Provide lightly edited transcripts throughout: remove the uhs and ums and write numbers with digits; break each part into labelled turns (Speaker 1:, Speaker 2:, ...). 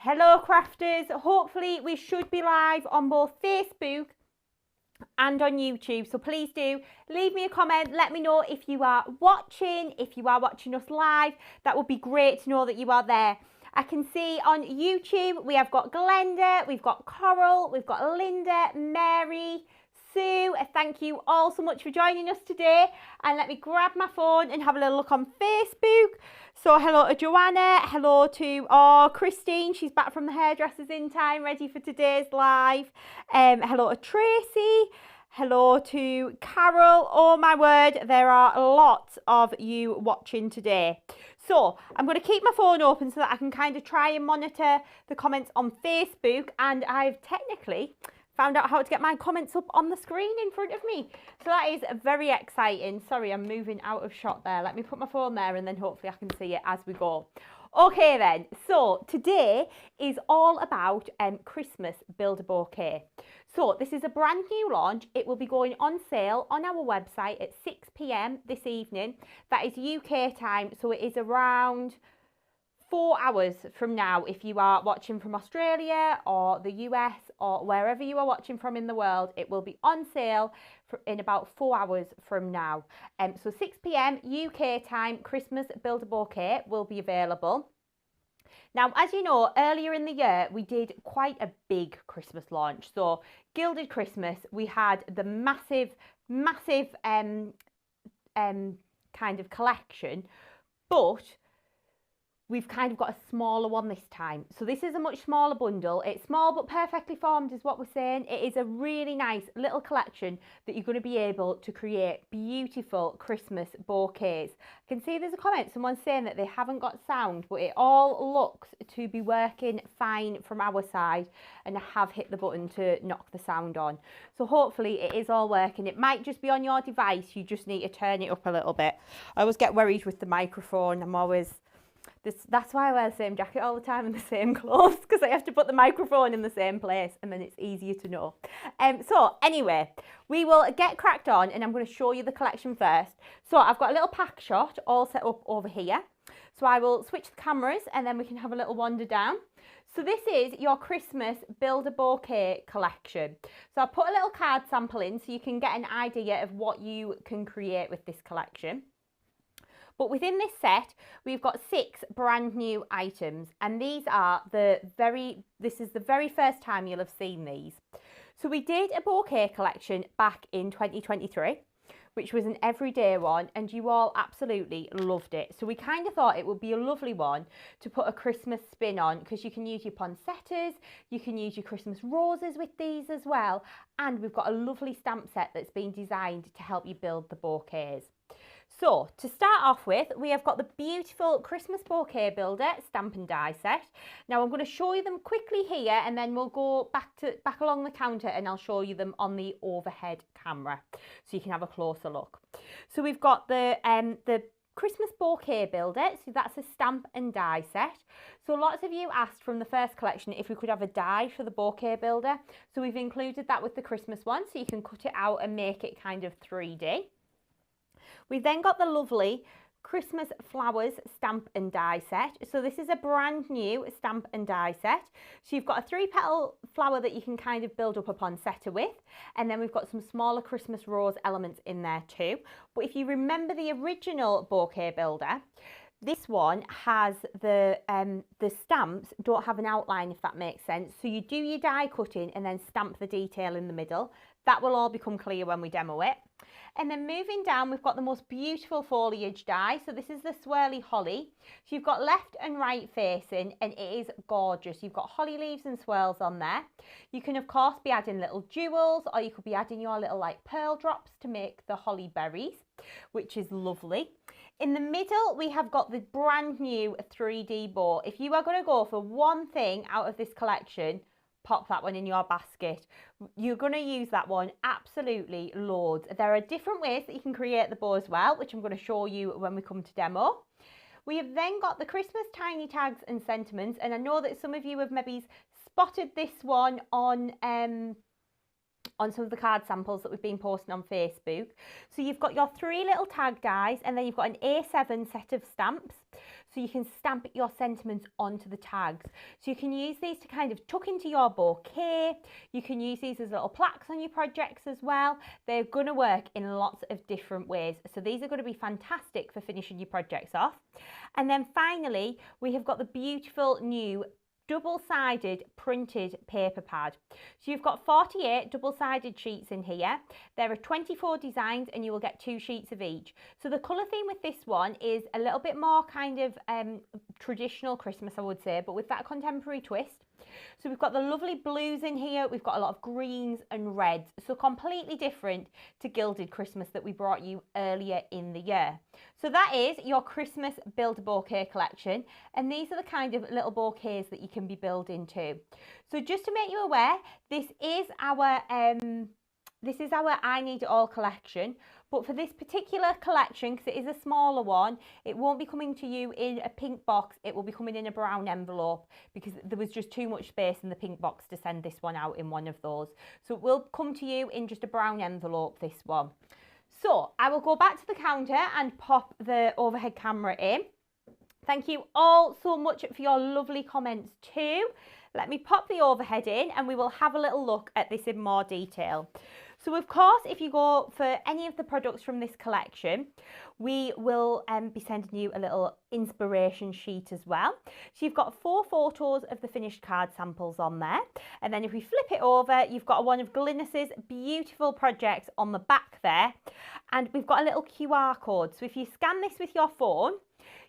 Speaker 1: Hello crafters, hopefully we should be live on both Facebook and on YouTube, so please do leave me a comment, let me know if you are watching us live. That would be great to know that you are there. I can see on YouTube we have got Glenda, we've got Coral, we've got Linda, Mary, Sue. Thank you all so much for joining us today. And let me grab my phone and have a little look on Facebook. So hello to Joanna, hello to Christine, she's back from the hairdressers in time, ready for today's live. Hello to Tracy, hello to Carol. Oh my word, there are lots of you watching today. So I'm going to keep my phone open so that I can kind of try and monitor the comments on Facebook, and I've technically found out how to get my comments up on the screen in front of me. So that is very exciting. Sorry, I'm moving out of shot there. Let me put my phone there and then hopefully I can see it as we go. Okay then, so today is all about Christmas Build a Bouquet. So this is a brand new launch. It will be going on sale on our website at 6 p.m. this evening. That is UK time, so it is around 4 hours from now if you are watching from Australia or the US or wherever you are watching from in the world. It will be on sale in about 4 hours from now. So 6 p.m. UK time, Christmas Build a Bouquet will be available. Now, as you know, earlier in the year, we did quite a big Christmas launch. So Gilded Christmas, we had the massive kind of collection, but we've kind of got a smaller one this time. So this is a much smaller bundle. It's small but perfectly formed is what we're saying. It is a really nice little collection that you're going to be able to create beautiful Christmas bouquets. I can see there's a comment, someone saying that they haven't got sound, but it all looks to be working fine from our side, and I have hit the button to knock the sound on. So hopefully it is all working. It might just be on your device. You just need to turn it up a little bit. I always get worried with the microphone. That's why I wear the same jacket all the time and the same clothes, because I have to put the microphone in the same place and then it's easier to know. So anyway, we will get cracked on and I'm going to show you the collection first. So I've got a little pack shot all set up over here. So I will switch the cameras and then we can have a little wander down. So this is your Christmas Build a Bouquet collection. So I'll put a little card sample in so you can get an idea of what you can create with this collection. But within this set, we've got 6 brand new items, and these are this is the very first time you'll have seen these. So we did a bouquet collection back in 2023, which was an everyday one, and you all absolutely loved it. So we kind of thought it would be a lovely one to put a Christmas spin on, because you can use your poinsettias, you can use your Christmas roses with these as well, and we've got a lovely stamp set that's been designed to help you build the bouquets. So to start off with, we have got the beautiful Christmas Bouquet Builder stamp and die set. Now I'm going to show you them quickly here, and then we'll go back along the counter and I'll show you them on the overhead camera so you can have a closer look. So we've got the Christmas Bouquet Builder, so that's a stamp and die set. So lots of you asked from the first collection if we could have a die for the Bouquet Builder. So we've included that with the Christmas one, so you can cut it out and make it kind of 3D. We've then got the lovely Christmas Flowers stamp and die set. So this is a brand new stamp and die set. So you've got a 3-petal flower that you can kind of build up a poinsettia with, and then we've got some smaller Christmas rose elements in there too. But if you remember the original Bouquet Builder, this one has the stamps don't have an outline, if that makes sense. So you do your die cutting and then stamp the detail in the middle. That will all become clear when we demo it. And then moving down, we've got the most beautiful foliage die. So this is the Swirly Holly. So you've got left and right facing, and it is gorgeous. You've got holly leaves and swirls on there. You can, of course, be adding little jewels, or you could be adding your little like pearl drops to make the holly berries, which is lovely. In the middle, we have got the brand new 3D bow. If you are going to go for one thing out of this collection, pop that one in your basket. You're going to use that one absolutely loads. There are different ways that you can create the bow as well, which I'm going to show you when we come to demo. We have then got the Christmas tiny tags and sentiments, and I know that some of you have maybe spotted this one on on some of the card samples that we've been posting on Facebook. So you've got your 3 little tag dies, and then you've got an A7 set of stamps. So you can stamp your sentiments onto the tags. So you can use these to kind of tuck into your bouquet. You can use these as little plaques on your projects as well. They're going to work in lots of different ways. So these are going to be fantastic for finishing your projects off. And then finally, we have got the beautiful new double-sided printed paper pad. So you've got 48 double-sided sheets in here. There are 24 designs and you will get 2 sheets of each. So the colour theme with this one is a little bit more kind of traditional Christmas, I would say, but with that contemporary twist. So we've got the lovely blues in here, we've got a lot of greens and reds, so completely different to Gilded Christmas that we brought you earlier in the year. So that is your Christmas Build a Bouquet collection, and these are the kind of little bouquets that you can be building too. So just to make you aware, this is our I Need It All collection, but for this particular collection, because it is a smaller one, it won't be coming to you in a pink box, it will be coming in a brown envelope because there was just too much space in the pink box to send this one out in one of those. So it will come to you in just a brown envelope, this one. So I will go back to the counter and pop the overhead camera in. Thank you all so much for your lovely comments too. Let me pop the overhead in and we will have a little look at this in more detail. So of course, if you go for any of the products from this collection, we will be sending you a little inspiration sheet as well. So you've got 4 photos of the finished card samples on there. And then if we flip it over, you've got one of Glynis's beautiful projects on the back there. And we've got a little QR code. So if you scan this with your phone,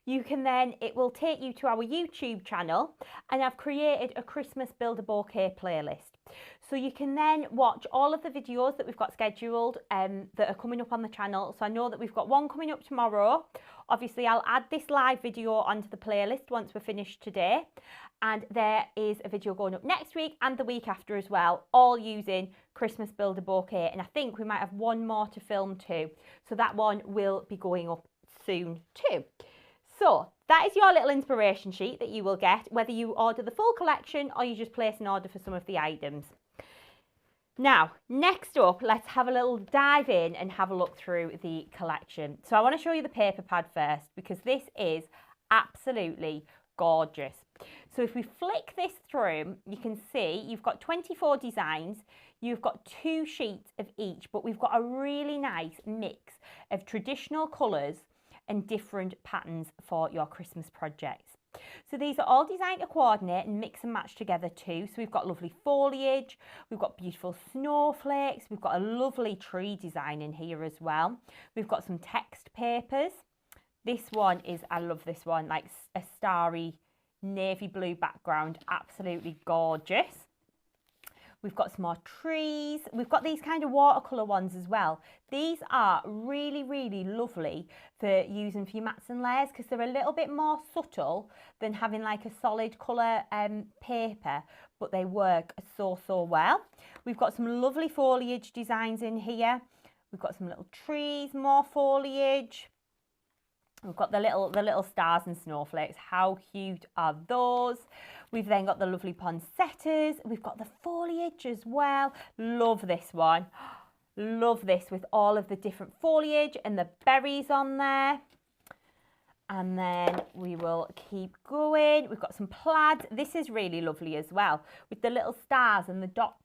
Speaker 1: you can then, it will take you to our YouTube channel, and I've created a Christmas Build a Bouquet playlist. So you can then watch all of the videos that we've got scheduled that are coming up on the channel. So I know that we've got one coming up tomorrow. Obviously, I'll add this live video onto the playlist once we're finished today. And there is a video going up next week and the week after as well, all using Christmas Build a Bouquet. And I think we might have one more to film too. So that one will be going up soon too. So that is your little inspiration sheet that you will get, whether you order the full collection or you just place an order for some of the items. Now, next up, let's have a little dive in and have a look through the collection. So I want to show you the paper pad first because this is absolutely gorgeous. So if we flick this through, you can see you've got 24 designs, you've got 2 sheets of each, but we've got a really nice mix of traditional colours and different patterns for your Christmas projects. So these are all designed to coordinate and mix and match together too. So we've got lovely foliage, we've got beautiful snowflakes, we've got a lovely tree design in here as well. We've got some text papers. This one is, I love this one, like a starry navy blue background, absolutely gorgeous. We've got some more trees. We've got these kind of watercolour ones as well. These are really, really lovely for using for your mats and layers because they're a little bit more subtle than having like a solid colour paper, but they work so, so well. We've got some lovely foliage designs in here. We've got some little trees, more foliage. We've got the little stars and snowflakes. How cute are those? We've then got the lovely poinsettias. We've got the foliage as well. Love this one. Love this with all of the different foliage and the berries on there. And then we will keep going. We've got some plaid. This is really lovely as well with the little stars and the dots.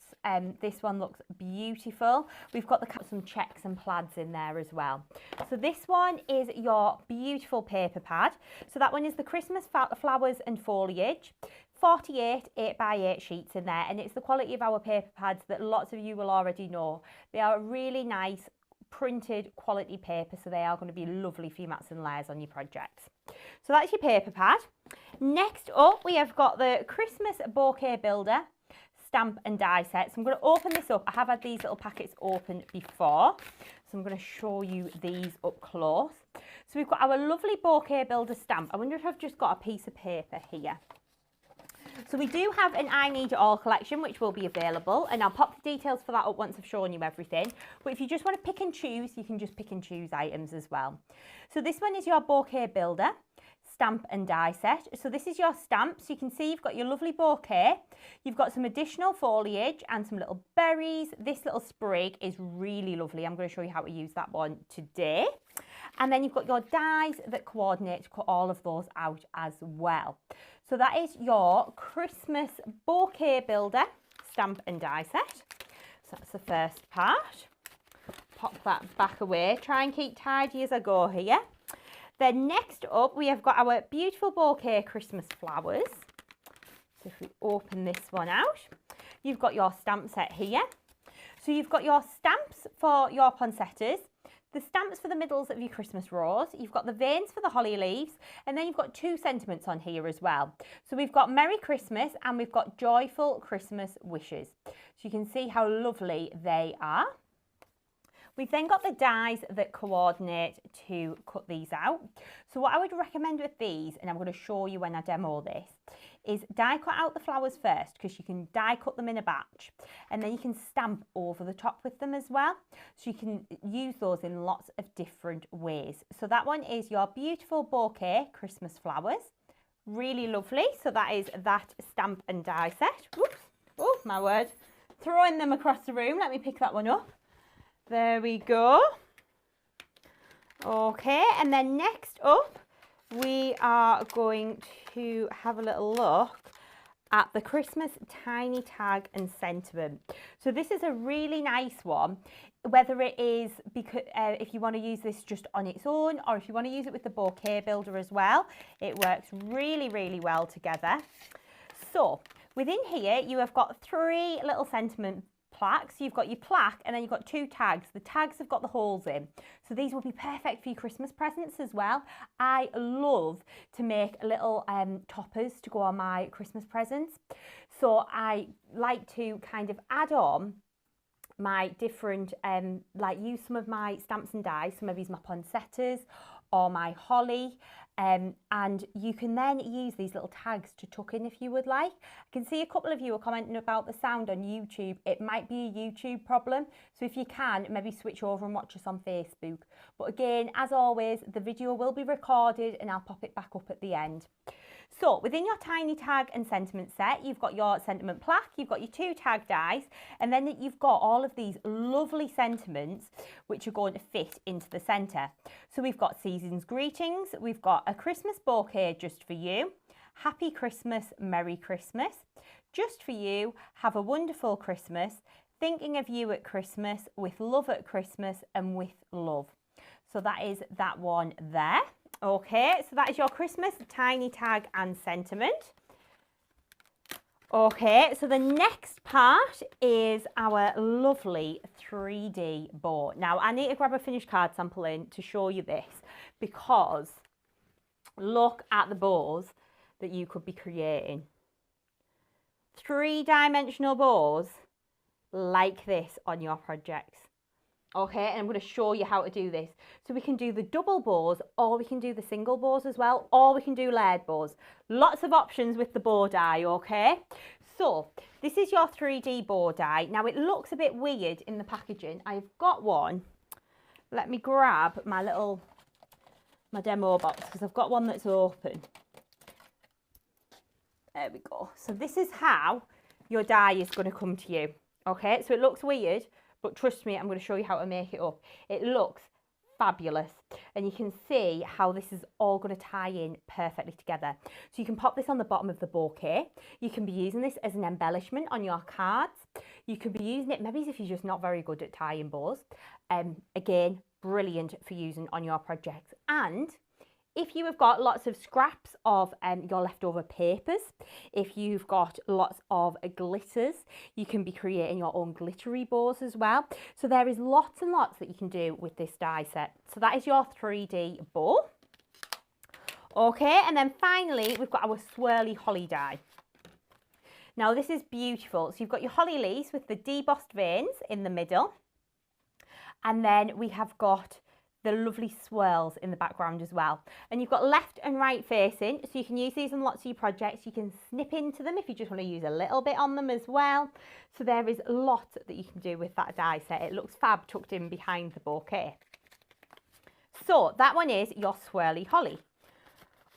Speaker 1: This one looks beautiful. We've got some checks and plaids in there as well. So this one is your beautiful paper pad. So that one is the Christmas flowers and foliage. 48 8x8 sheets in there, and it's the quality of our paper pads that lots of you will already know. They are really nice printed quality paper, so they are going to be lovely for your mats and layers on your projects. So that's your paper pad. Next up, we have got the Christmas Bouquet Builder stamp and die set. So I'm going to open this up. I have had these little packets open before, so I'm going to show you these up close. So we've got our lovely Bouquet Builder stamp. I wonder if I've just got a piece of paper here. So we do have an I Need It All collection, which will be available, and I'll pop the details for that up once I've shown you everything. But if you just want to pick and choose, you can just pick and choose items as well. So this one is your Bouquet Builder stamp and die set. So this is your stamp. So you can see you've got your lovely bouquet. You've got some additional foliage and some little berries. This little sprig is really lovely. I'm going to show you how to use that one today. And then you've got your dies that coordinate to cut all of those out as well. So that is your Christmas bouquet builder stamp and die set. So that's the first part. Pop that back away. Try and keep tidy as I go here. Then next up, we have got our beautiful bouquet Christmas flowers. So if we open this one out, you've got your stamp set here. So you've got your stamps for your poinsettias, the stamps for the middles of your Christmas rose, you've got the veins for the holly leaves, and then you've got 2 sentiments on here as well. So we've got Merry Christmas and we've got Joyful Christmas Wishes. So you can see how lovely they are. We've then got the dies that coordinate to cut these out. So what I would recommend with these, and I'm going to show you when I demo this, is die cut out the flowers first, because you can die cut them in a batch, and then you can stamp over the top with them as well. So you can use those in lots of different ways. So that one is your beautiful bouquet Christmas flowers. Really lovely. So that is that stamp and die set. Oops. Oh, my word. Throwing them across the room. Let me pick that one up. There we go. Okay, and then next up, we are going to have a little look at the Christmas tiny tag and sentiment. So this is a really nice one, whether it is because if you want to use this just on its own, or if you want to use it with the bouquet builder as well, it works really, really well together. So within here, you have got 3 little sentiment plaques. You've got your plaque and then you've got 2 tags. The tags have got the holes in. So these will be perfect for your Christmas presents as well. I love to make little toppers to go on my Christmas presents. So I like to kind of add on my different, like use some of my stamps and dies, so maybe my poinsettias or my holly. And you can then use these little tags to tuck in if you would like. I can see a couple of you are commenting about the sound on YouTube. It might be a YouTube problem, so if you can, maybe switch over and watch us on Facebook. But again, as always, the video will be recorded and I'll pop it back up at the end. So within your tiny tag and sentiment set, you've got your sentiment plaque, you've got your 2 tag dies, and then you've got all of these lovely sentiments which are going to fit into the centre. So we've got season's greetings, we've got a Christmas bouquet just for you, happy Christmas, Merry Christmas, just for you, have a wonderful Christmas, thinking of you at Christmas, with love at Christmas, and with love. So that is that one there. Okay, so that is your Christmas tiny tag and sentiment. Okay, so the next part is our lovely 3D bow. Now, I need to grab a finished card sample in to show you this, because look at the bows that you could be creating. 3-dimensional bows like this on your projects. Okay, and I'm going to show you how to do this. So we can do the double bows, or we can do the single bows as well, or we can do layered bows. Lots of options with the bow die, okay? So this is your 3D bow die. Now it looks a bit weird in the packaging. I've got one. Let me grab my demo box, because I've got one that's open. There we go. So this is how your die is going to come to you. Okay, so it looks weird, but trust me, I'm going to show you how to make it up. It looks fabulous, and you can see how this is all going to tie in perfectly together. So you can pop this on the bottom of the bouquet. You can be using this as an embellishment on your cards. You can be using it maybe if you're just not very good at tying bows. Again, brilliant for using on your projects. And if you have got lots of scraps of your leftover papers, if you've got lots of glitters, you can be creating your own glittery bows as well. So there is lots and lots that you can do with this die set. So that is your 3D bow. Okay, and then finally, we've got our swirly holly die. Now this is beautiful. So you've got your holly leaves with the debossed veins in the middle. And then we have got the lovely swirls in the background as well. And you've got left and right facing, so you can use these on lots of your projects. You can snip into them if you just want to use a little bit on them as well. So there is a lot that you can do with that die set. It looks fab tucked in behind the bouquet. So that one is your swirly holly.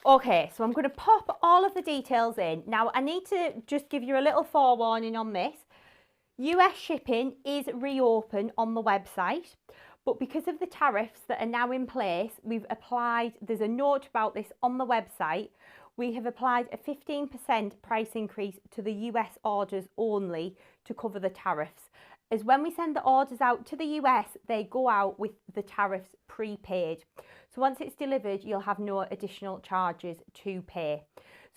Speaker 1: Okay, so I'm going to pop all of the details in. Now, I need to just give you a little forewarning on this. US shipping is reopened on the website, but because of the tariffs that are now in place, there's a note about this on the website. We have applied a 15% price increase to the US orders only to cover the tariffs. As when we send the orders out to the US, they go out with the tariffs prepaid. So once it's delivered, you'll have no additional charges to pay.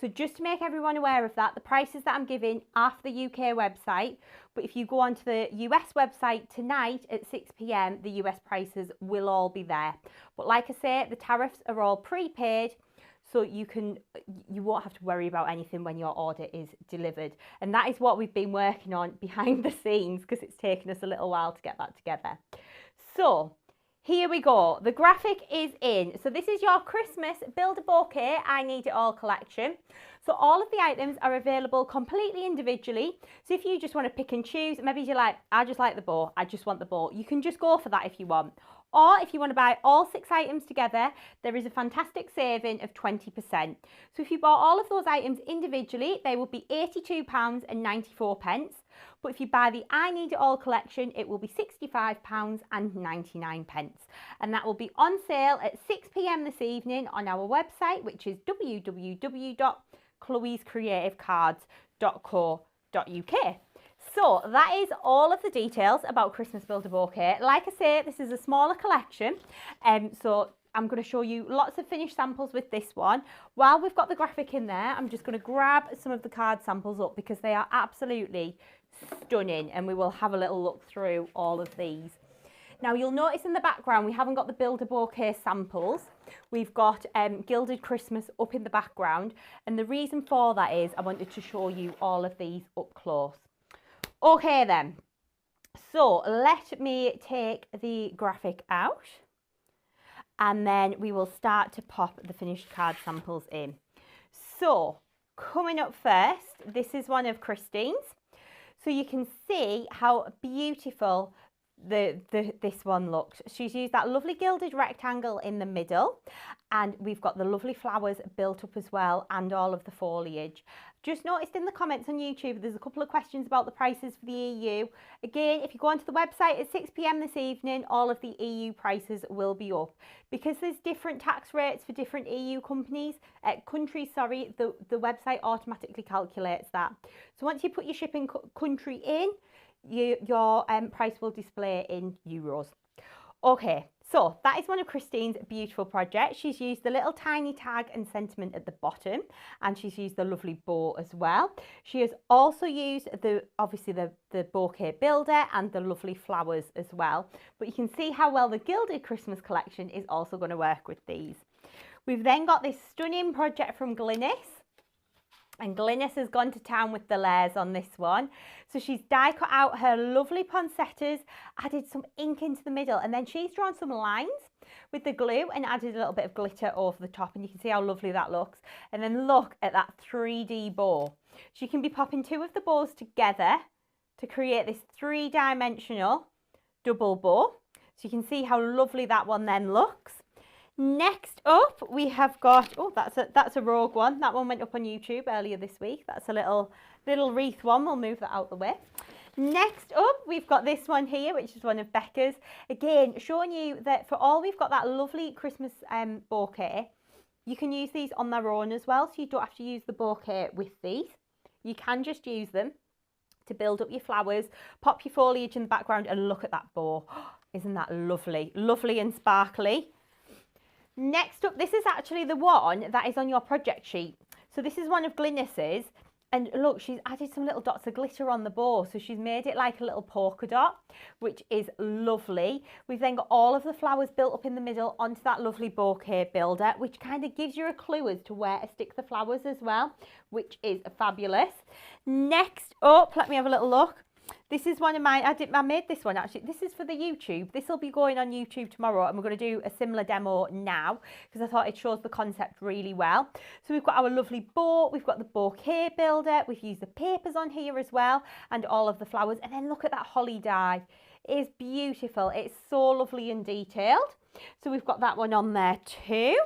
Speaker 1: So just to make everyone aware of that, the prices that I'm giving are for the UK website, but if you go onto the US website tonight at 6 p.m, the US prices will all be there. But like I say, the tariffs are all prepaid, so you won't have to worry about anything when your order is delivered. And that is what we've been working on behind the scenes, because it's taken us a little while to get that together. So here we go. The graphic is in. So this is your Christmas Build a Bouquet I Need It All collection. So all of the items are available completely individually. So if you just want to pick and choose, maybe you're like, I just like the bow, I just want the bow, you can just go for that if you want. Or if you want to buy all 6 items together, there is a fantastic saving of 20%. So if you bought all of those items individually, they will be £82.94. But if you buy the I Need It All collection, it will be £65.99. And that will be on sale at 6 p.m. this evening on our website, which is www.chloescreativecards.co.uk. So that is all of the details about Christmas Build a Bouquet. Like I say, this is a smaller collection, so I'm going to show you lots of finished samples with this one. While we've got the graphic in there, I'm just going to grab some of the card samples up because they are absolutely stunning, and we will have a little look through all of these. Now you'll notice in the background we haven't got the Build a Bouquet samples. We've got Gilded Christmas up in the background, and the reason for that is I wanted to show you all of these up close. Okay then, so let me take the graphic out and then we will start to pop the finished card samples in. So coming up first, this is one of Christine's. So you can see how beautiful this one looks. She's used that lovely gilded rectangle in the middle, and we've got the lovely flowers built up as well, and all of the foliage. Just noticed in the comments on YouTube there's a couple of questions about the prices for the EU. Again, if you go onto the website at 6 p.m. this evening, all of the EU prices will be up. Because there's different tax rates for different EU countries, the website automatically calculates that. So once you put your shipping country in, your price will display in euros. Okay, so that is one of Christine's beautiful projects. She's used the little tiny tag and sentiment at the bottom, and she's used the lovely bow as well. She has also used obviously the bouquet builder and the lovely flowers as well. But you can see how well the Gilded Christmas collection is also going to work with these. We've then got this stunning project from Glynis. And Glynis has gone to town with the layers on this one. So she's die cut out her lovely poinsettias, added some ink into the middle, and then she's drawn some lines with the glue and added a little bit of glitter over the top, and you can see how lovely that looks. And then look at that 3D bow. She can be popping 2 of the bows together to create this 3-dimensional double bow. So you can see how lovely that one then looks. Next up, we have got, oh, that's a rogue one. That one went up on YouTube earlier this week. That's a little wreath one. We'll move that out the way. Next up, we've got this one here, which is one of Becca's. Again, showing you that for all we've got that lovely Christmas bouquet, you can use these on their own as well. So you don't have to use the bouquet with these. You can just use them to build up your flowers, pop your foliage in the background, and look at that bow. Isn't that lovely? Lovely and sparkly. Next up, this is actually the one that is on your project sheet. So this is one of Glynis's, and look, she's added some little dots of glitter on the bow, so she's made it like a little polka dot, which is lovely. We've then got all of the flowers built up in the middle onto that lovely bouquet builder, which kind of gives you a clue as to where to stick the flowers as well, which is fabulous. Next up, let me have a little look. This is one of my, I made this one actually. This is for the YouTube. This will be going on YouTube tomorrow, and we're going to do a similar demo now because I thought it shows the concept really well. So we've got our lovely bow, we've got the bouquet builder, we've used the papers on here as well, and all of the flowers. And then look at that holly die. It is beautiful. It's so lovely and detailed. So we've got that one on there too.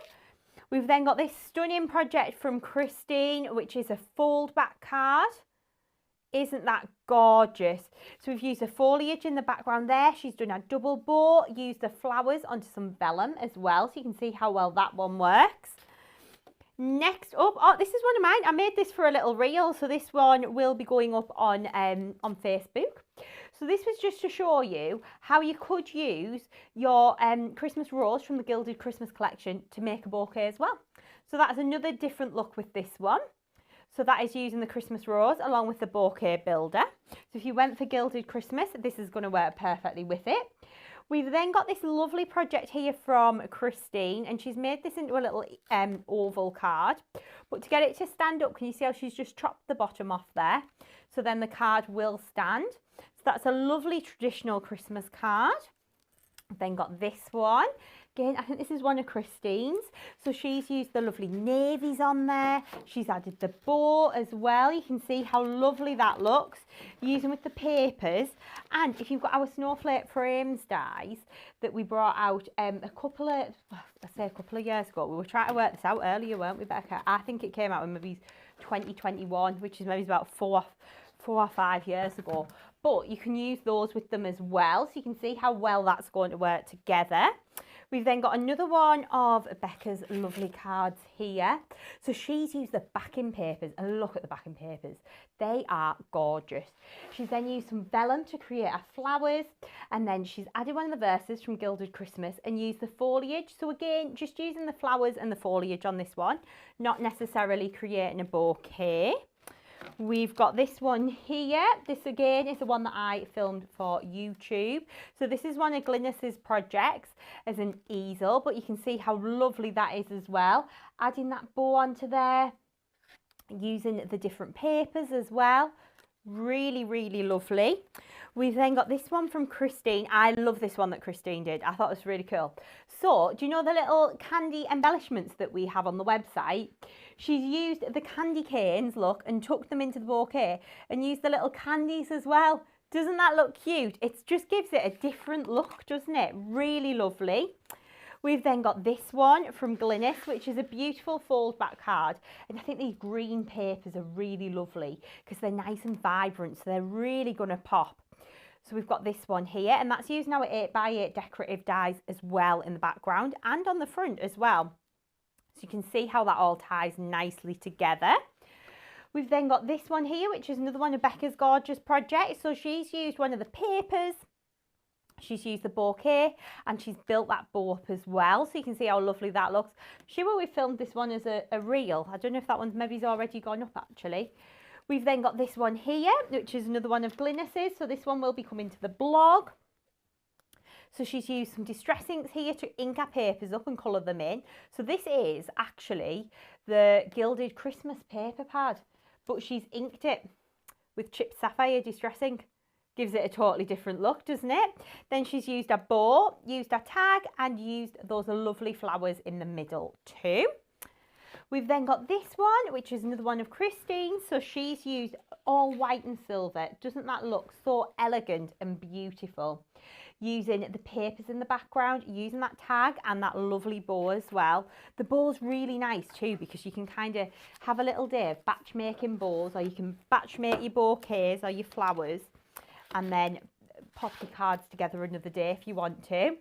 Speaker 1: We've then got this stunning project from Christine, which is a fold back card. Isn't that gorgeous? So we've used the foliage in the background there. She's done a double bow, used the flowers onto some vellum as well, so you can see how well that one works. Next up, oh, this is one of mine. I made this for a little reel, so this one will be going up on Facebook. So this was just to show you how you could use your Christmas rose from the Gilded Christmas collection to make a bouquet as well. So that's another different look with this one. So that is using the Christmas rose along with the bouquet builder. So if you went for Gilded Christmas, this is going to work perfectly with it. We've then got this lovely project here from Christine, and she's made this into a little oval card. But to get it to stand up, can you see how she's just chopped the bottom off there? So then the card will stand. So that's a lovely traditional Christmas card. Then got this one. Again, I think this is one of Christine's. So she's used the lovely navies on there. She's added the bow as well. You can see how lovely that looks. Using with the papers. And if you've got our snowflake frames dies that we brought out a couple of years ago. We were trying to work this out earlier, weren't we, Becca? I think it came out in maybe 2021, which is maybe about four or 5 years ago. But you can use those with them as well. So you can see how well that's going to work together. We've then got another one of Becca's lovely cards here. So she's used the backing papers, and look at the backing papers. They are gorgeous. She's then used some vellum to create our flowers, and then she's added one of the verses from Gilded Christmas and used the foliage. So again, just using the flowers and the foliage on this one, not necessarily creating a bouquet. We've got this one here. This again is the one that I filmed for YouTube. So this is one of Glynis's projects as an easel, but you can see how lovely that is as well. Adding that bow onto there, using the different papers as well. Really, really lovely. We've then got this one from Christine. I love this one that Christine did. I thought it was really cool. So, do you know the little candy embellishments that we have on the website? She's used the candy canes, look, and tucked them into the bouquet and used the little candies as well. Doesn't that look cute? It just gives it a different look, doesn't it? Really lovely. We've then got this one from Glynis, which is a beautiful fold back card. And I think these green papers are really lovely because they're nice and vibrant, so they're really going to pop. So we've got this one here, and that's using our 8x8 decorative dies as well in the background and on the front as well. So you can see how that all ties nicely together. We've then got this one here, which is another one of Becca's gorgeous projects. So she's used one of the papers, she's used the bouquet, and she's built that bow up as well. So you can see how lovely that looks. Sure, we filmed this one as a reel. I don't know if that one maybe's already gone up actually. We've then got this one here, which is another one of Glynis's. So this one will be coming to the blog. So she's used some distress inks here to ink our papers up and colour them in. So this is actually the Gilded Christmas paper pad, but she's inked it with chipped sapphire distress ink. Gives it a totally different look, doesn't it? Then she's used a bow, used a tag, and used those lovely flowers in the middle too. We've then got this one, which is another one of Christine. So she's used all white and silver. Doesn't that look so elegant and beautiful? Using the papers in the background, using that tag and that lovely bow as well. The bow's really nice too because you can kind of have a little day of batch making bows, or you can batch make your bouquets or your flowers and then pop the cards together another day if you want to.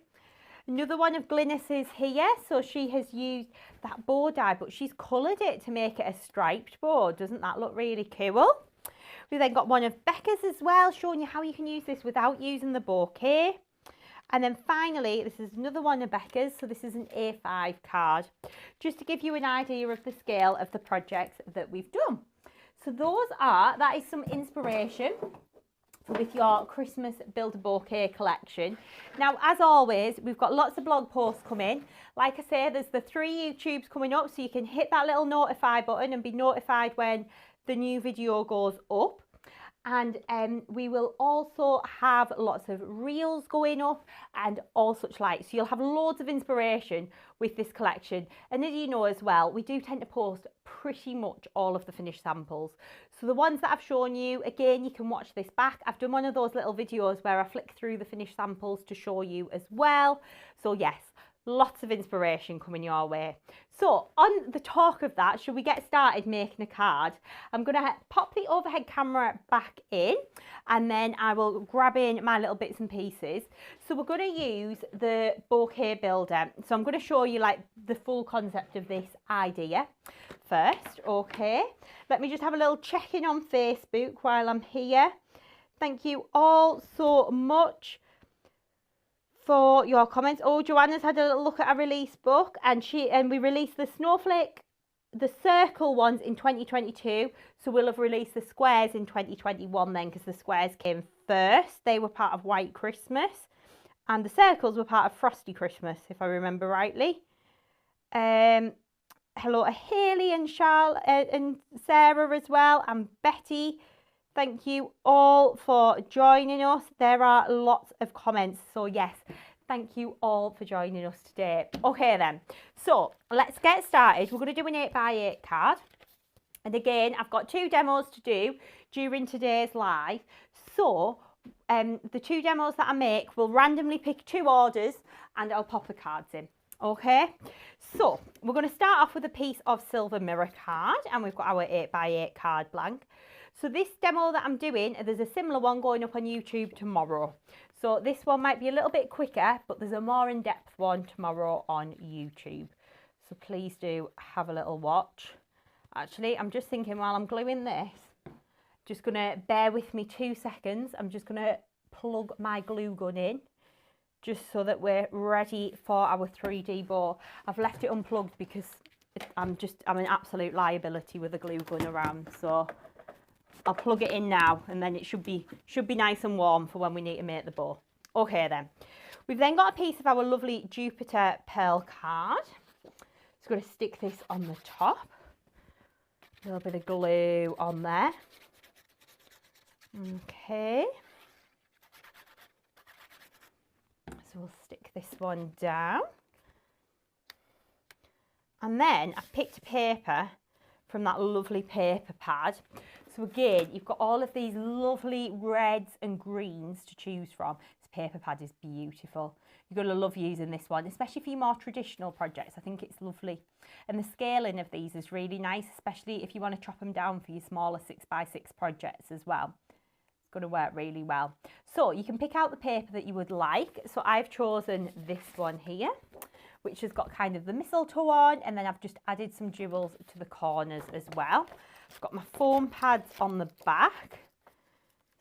Speaker 1: Another one of Glynis's here. So she has used that bow die, but she's coloured it to make it a striped bow. Doesn't that look really cool? We've then got one of Becca's as well, showing you how you can use this without using the bouquet. And then finally, this is another one of Becca's. So this is an A5 card, just to give you an idea of the scale of the projects that we've done. So that is some inspiration with your Christmas Build a Bouquet collection. Now, as always, we've got lots of blog posts coming. Like I say, there's the 3 YouTubes coming up, so you can hit that little notify button and be notified when the new video goes up. And we will also have lots of reels going up and all such like. So you'll have loads of inspiration with this collection. And as you know as well, we do tend to post pretty much all of the finished samples. So the ones that I've shown you, again, you can watch this back. I've done one of those little videos where I flick through the finished samples to show you as well. So yes, Lots of inspiration coming your way. So on the talk of that, should we get started making a card? I'm going to pop the overhead camera back in and then I will grab in my little bits and pieces. So we're going to use the bouquet builder. So I'm going to show you like the full concept of this idea first. Okay, let me just have a little check-in on Facebook while I'm here. Thank you all so much for your comments. Oh, Joanna's had a little look at our release book, and we released the snowflake, the circle ones in 2022. So we'll have released the squares in 2021 then, because the squares came first. They were part of White Christmas, and the circles were part of Frosty Christmas, if I remember rightly. Hello to Haley and Charlotte and Sarah as well, and Betty. Thank you all for joining us. There are lots of comments. So yes, thank you all for joining us today. Okay then, so let's get started. We're going to do an 8x8 card. And again, I've got 2 demos to do during today's live. So the 2 demos that I make, will randomly pick 2 orders and I'll pop the cards in. Okay, so we're going to start off with a piece of silver mirror card, and we've got our 8x8 card blank. So this demo that I'm doing, there's a similar one going up on YouTube tomorrow. So this one might be a little bit quicker, but there's a more in-depth one tomorrow on YouTube. So please do have a little watch. Actually, I'm just thinking while I'm gluing this, just going to bear with me 2 seconds. I'm just going to plug my glue gun in, just so that we're ready for our 3D bow. I've left it unplugged because I'm an absolute liability with a glue gun around. So I'll plug it in now, and then it should be nice and warm for when we need to make the bow. Okay then. We've then got a piece of our lovely Jupiter Pearl card. Just going to stick this on the top. A little bit of glue on there. Okay. So we'll stick this one down. And then I've picked paper from that lovely paper pad. So again, you've got all of these lovely reds and greens to choose from. This paper pad is beautiful. You're going to love using this one, especially for your more traditional projects. I think it's lovely. And the scaling of these is really nice, especially if you want to chop them down for your smaller 6x6 projects as well. It's going to work really well. So you can pick out the paper that you would like. So I've chosen this one here, which has got kind of the mistletoe on, and then I've just added some jewels to the corners as well. I've got my foam pads on the back.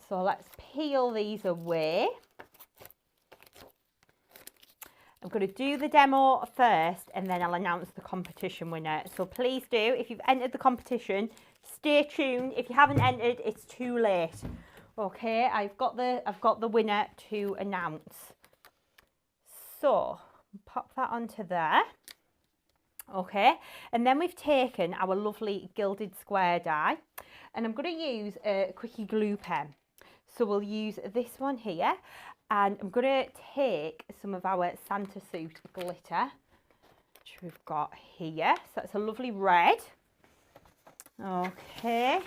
Speaker 1: So let's peel these away. I'm going to do the demo first, and then I'll announce the competition winner. So please do, if you've entered the competition, stay tuned. If you haven't entered, it's too late. Okay, I've got the winner to announce. So pop that onto there. Okay, and then we've taken our lovely gilded square die, and I'm going to use a quickie glue pen. So we'll use this one here, and I'm going to take some of our Santa suit glitter, which we've got here. So it's a lovely red. Okay,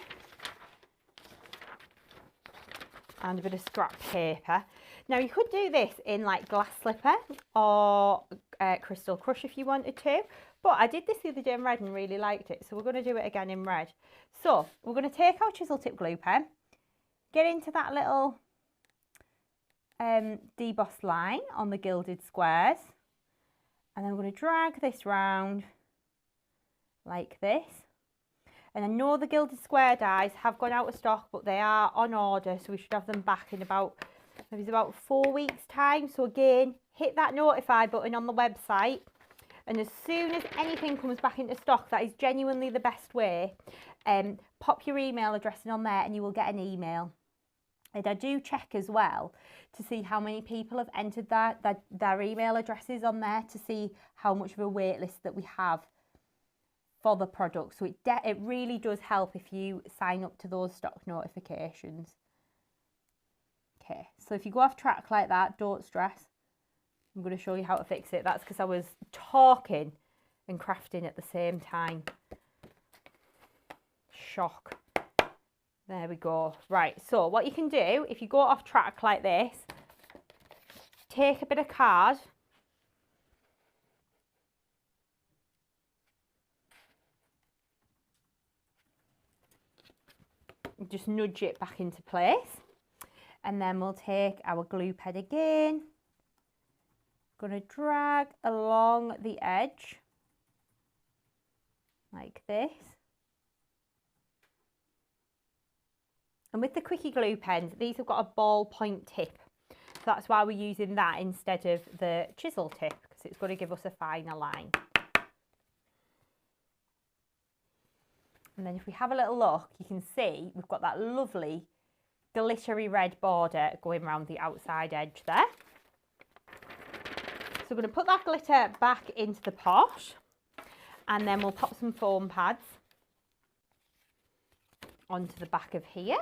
Speaker 1: and a bit of scrap paper. Now you could do this in like glass slipper or crystal crush if you wanted to, but I did this the other day in red and really liked it, so we're going to do it again in red. So we're going to take our chisel tip glue pen, get into that little debossed line on the gilded squares, and then we're going to drag this round like this. And I know the gilded square dies have gone out of stock, but they are on order, so we should have them back in maybe it's about 4 weeks time. So again, hit that notify button on the website, and as soon as anything comes back into stock that is genuinely the best way, pop your email address in on there and you will get an email. And I do check as well to see how many people have entered their email addresses on there, to see how much of a wait list that we have for the product. So it really does help if you sign up to those stock notifications. Okay, so if you go off track like that, don't stress. I'm going to show you how to fix it. That's because I was talking and crafting at the same time. Shock. There we go. Right, so what you can do, if you go off track like this, take a bit of card just nudge it back into place. And then we'll take our glue pen again. Going to drag along the edge like this. And with the quickie glue pens, these have got a ball point tip. So that's why we're using that instead of the chisel tip, because it's going to give us a finer line. And then if we have a little look, you can see we've got that lovely glittery red border going around the outside edge there. So we're going to put that glitter back into the pot, and then we'll pop some foam pads onto the back of here.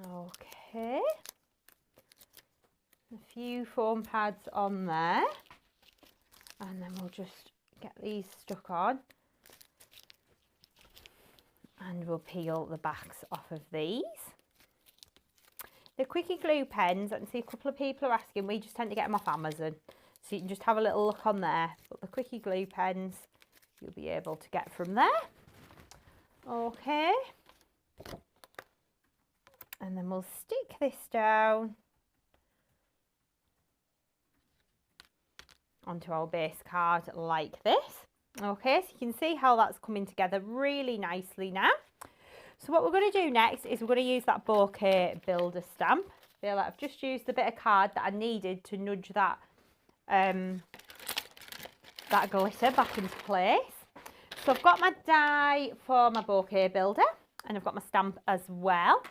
Speaker 1: Okay, a few foam pads on there, and then we'll just get these stuck on, and we'll peel the backs off of these. The quickie glue pens, I can see a couple of people are asking, we just tend to get them off Amazon, so you can just have a little look on there. But the quickie glue pens you'll be able to get from there. Okay. And then we'll stick this down onto our base card like this. Okay, so you can see how that's coming together really nicely now. So what we're going to do next is we're going to use that Bouquet builder stamp. I feel like I've just used the bit of card that I needed to nudge that that glitter back into place. So I've got my die for my Bouquet builder, and I've got my stamp as well.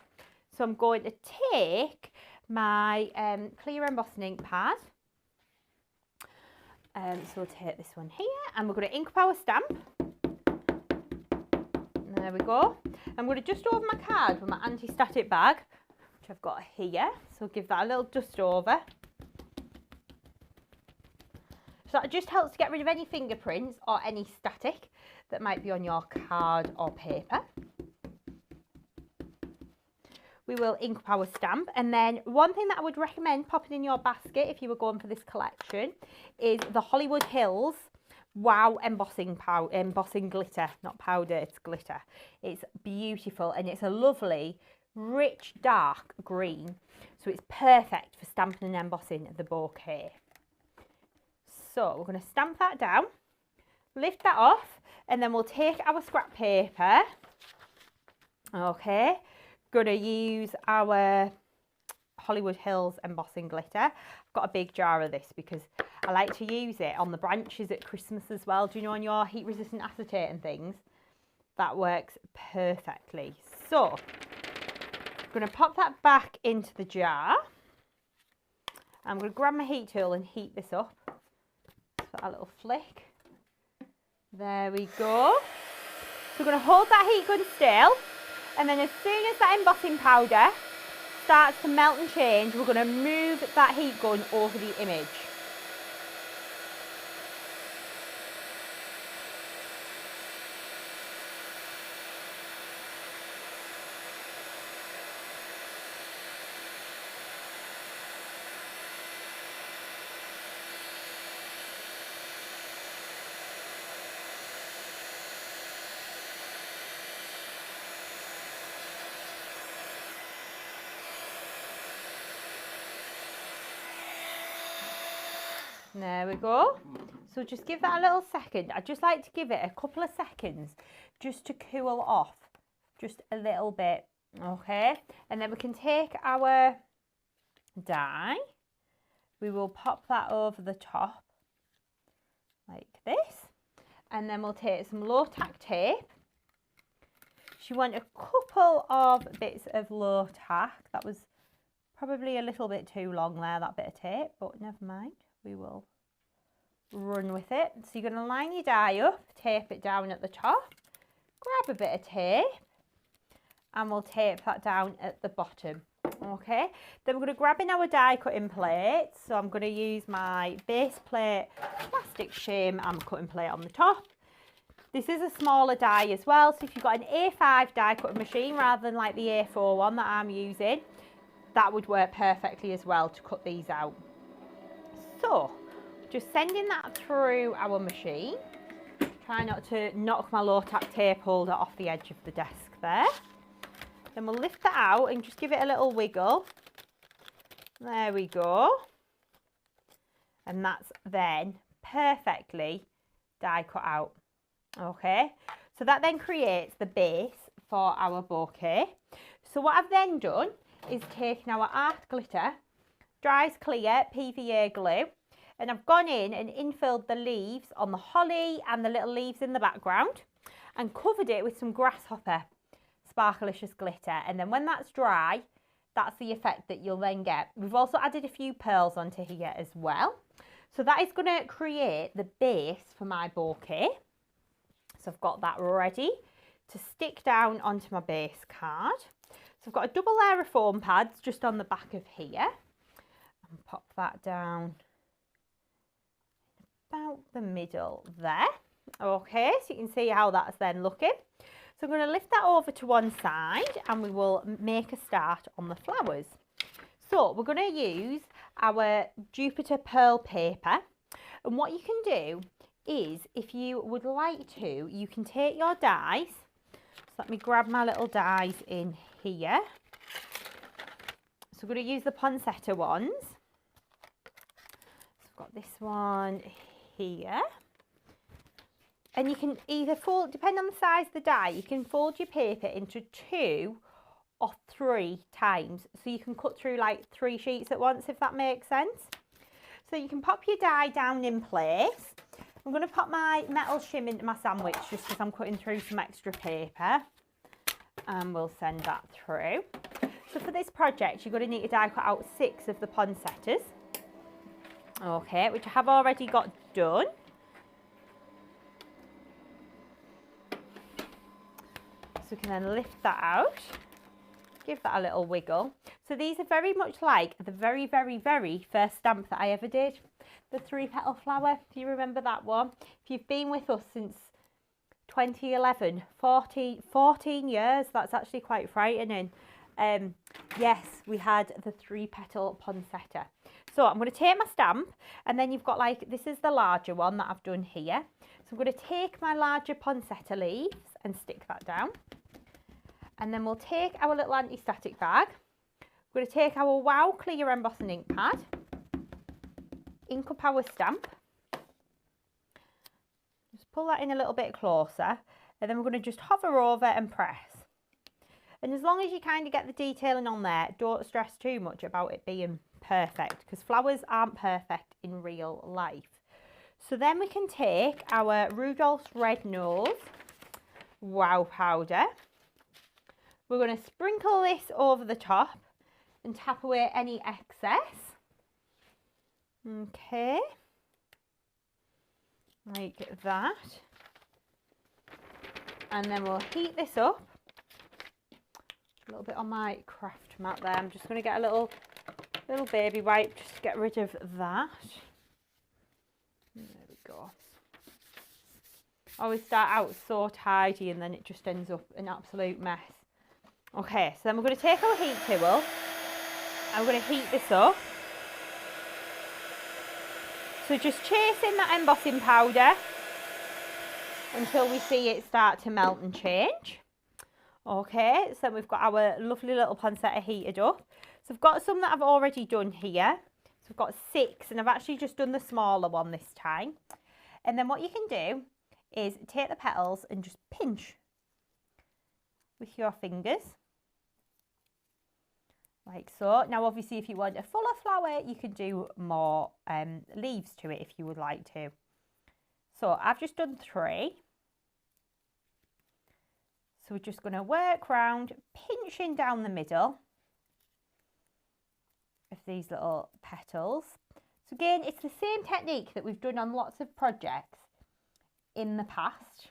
Speaker 1: So I'm going to take my clear embossing ink pad. So we'll take this one here, and we're going to ink up our stamp. There we go. I'm going to just over my card with my anti-static bag, which I've got here. So give that a little dust over. So that just helps to get rid of any fingerprints or any static that might be on your card or paper. We will ink up our stamp, and then one thing that I would recommend popping in your basket if you were going for this collection is the Hollywood Hills Wow embossing glitter, not powder, it's glitter. It's beautiful, and it's a lovely rich dark green, so it's perfect for stamping and embossing the bouquet. So we're going to stamp that down, lift that off, and then we'll take our scrap paper. Okay, going to use our Hollywood Hills embossing glitter. I've got a big jar of this because I like to use it on the branches at Christmas as well. Do you know, on your heat resistant acetate and things? That works perfectly. So I'm going to pop that back into the jar. I'm going to grab my heat tool and heat this up. Put a little flick. There we go. So we're going to hold that heat gun still, and then as soon as that embossing powder starts to melt and change, we're going to move that heat gun over the image. There we go. So just give that a little second. I just like to give it a couple of seconds just to cool off just a little bit. Okay, and then we can take our die. We will pop that over the top like this, and then we'll take some low tack tape. You want a couple of bits of low tack. That was probably a little bit too long there, that bit of tape, but never mind. We will run with it. So you're going to line your die up, tape it down at the top, grab a bit of tape, and we'll tape that down at the bottom. Okay, then we're going to grab in our die cutting plate. So I'm going to use my base plate plastic shim and cutting plate on the top. This is a smaller die as well, so if you've got an A5 die cutting machine rather than like the A4 one that I'm using, that would work perfectly as well to cut these out. So Just sending that through our machine. Try not to knock my low tack tape holder off the edge of the desk there. Then we'll lift that out and just give it a little wiggle. There we go. And that's then perfectly die cut out. Okay, so that then creates the base for our bouquet. So what I've then done is taken our art glitter, dries clear PVA glue, and I've gone in and infilled the leaves on the holly and the little leaves in the background and covered it with some grasshopper sparklicious glitter. And then when that's dry, that's the effect that you'll then get. We've also added a few pearls onto here as well. So that is going to create the base for my bouquet. So I've got that ready to stick down onto my base card. So I've got a double layer of foam pads just on the back of here. And pop that down about the middle there. Okay, so you can see how that's then looking. So I'm going to lift that over to one side and we will make a start on the flowers. So we're going to use our Jupiter Pearl paper, and what you can do is, if you would like to, you can take your dies. So let me grab my little dies in here. So we're going to use the poinsettia ones. So I've got this one here. And you can either fold, depending on the size of the die, you can fold your paper into 2 or 3 times. So you can cut through like 3 sheets at once, if that makes sense. So you can pop your die down in place. I'm going to pop my metal shim into my sandwich just because I'm cutting through some extra paper. And we'll send that through. So for this project, you're going to need to die cut out 6 of the poinsettias. Okay, which I have already got done. So we can then lift that out, give that a little wiggle. So these are very much like the very, very, very first stamp that I ever did, the 3-petal flower, if you remember that one. If you've been with us since 2011, 14 years, that's actually quite frightening. Yes, we had the 3-petal poinsettia. So I'm going to take my stamp, and then you've got like, this is the larger one that I've done here. So I'm going to take my larger poinsettia leaves and stick that down. And then we'll take our little anti-static bag. We're going to take our Wow Clear embossing ink pad, ink up our stamp. Just pull that in a little bit closer, and then we're going to just hover over and press. And as long as you kind of get the detailing on there, don't stress too much about it being perfect, because flowers aren't perfect in real life. So then we can take our Rudolph's Red Nose Wow powder. We're going to sprinkle this over the top and tap away any excess. Okay, like that. And then we'll heat this up. A little bit on my craft mat there. I'm just going to get a little baby wipe just to get rid of that. There we go. I always start out so tidy and then it just ends up an absolute mess. Okay, so then we're going to take our heat tool and we're going to heat this up. So just chasing that embossing powder until we see it start to melt and change. Okay, so we've got our lovely little poinsettia heated up. So I've got some that I've already done here. So I've got 6 and I've actually just done the smaller one this time. And then what you can do is take the petals and just pinch with your fingers. Like so. Now obviously if you want a fuller flower, you can do more leaves to it if you would like to. So I've just done 3. So we're just going to work round, pinching down the middle of these little petals. So again, it's the same technique that we've done on lots of projects in the past.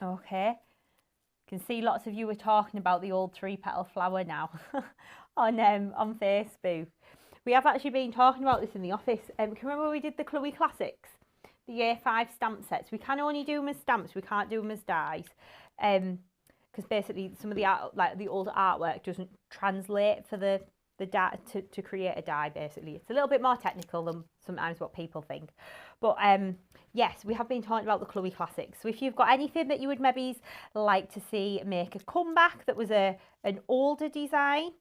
Speaker 1: Okay, you can see lots of you were talking about the old 3-petal flower now on Facebook. We have actually been talking about this in the office. Can you remember we did the Chloe Classics, the Year 5 stamp sets? We can only do them as stamps, we can't do them as dies. Because basically some of the art, like the old artwork, doesn't translate for the the die to create a die. Basically, it's a little bit more technical than sometimes what people think, but yes, we have been talking about the Chloe Classics. So if you've got anything that you would maybe like to see make a comeback that was an older design,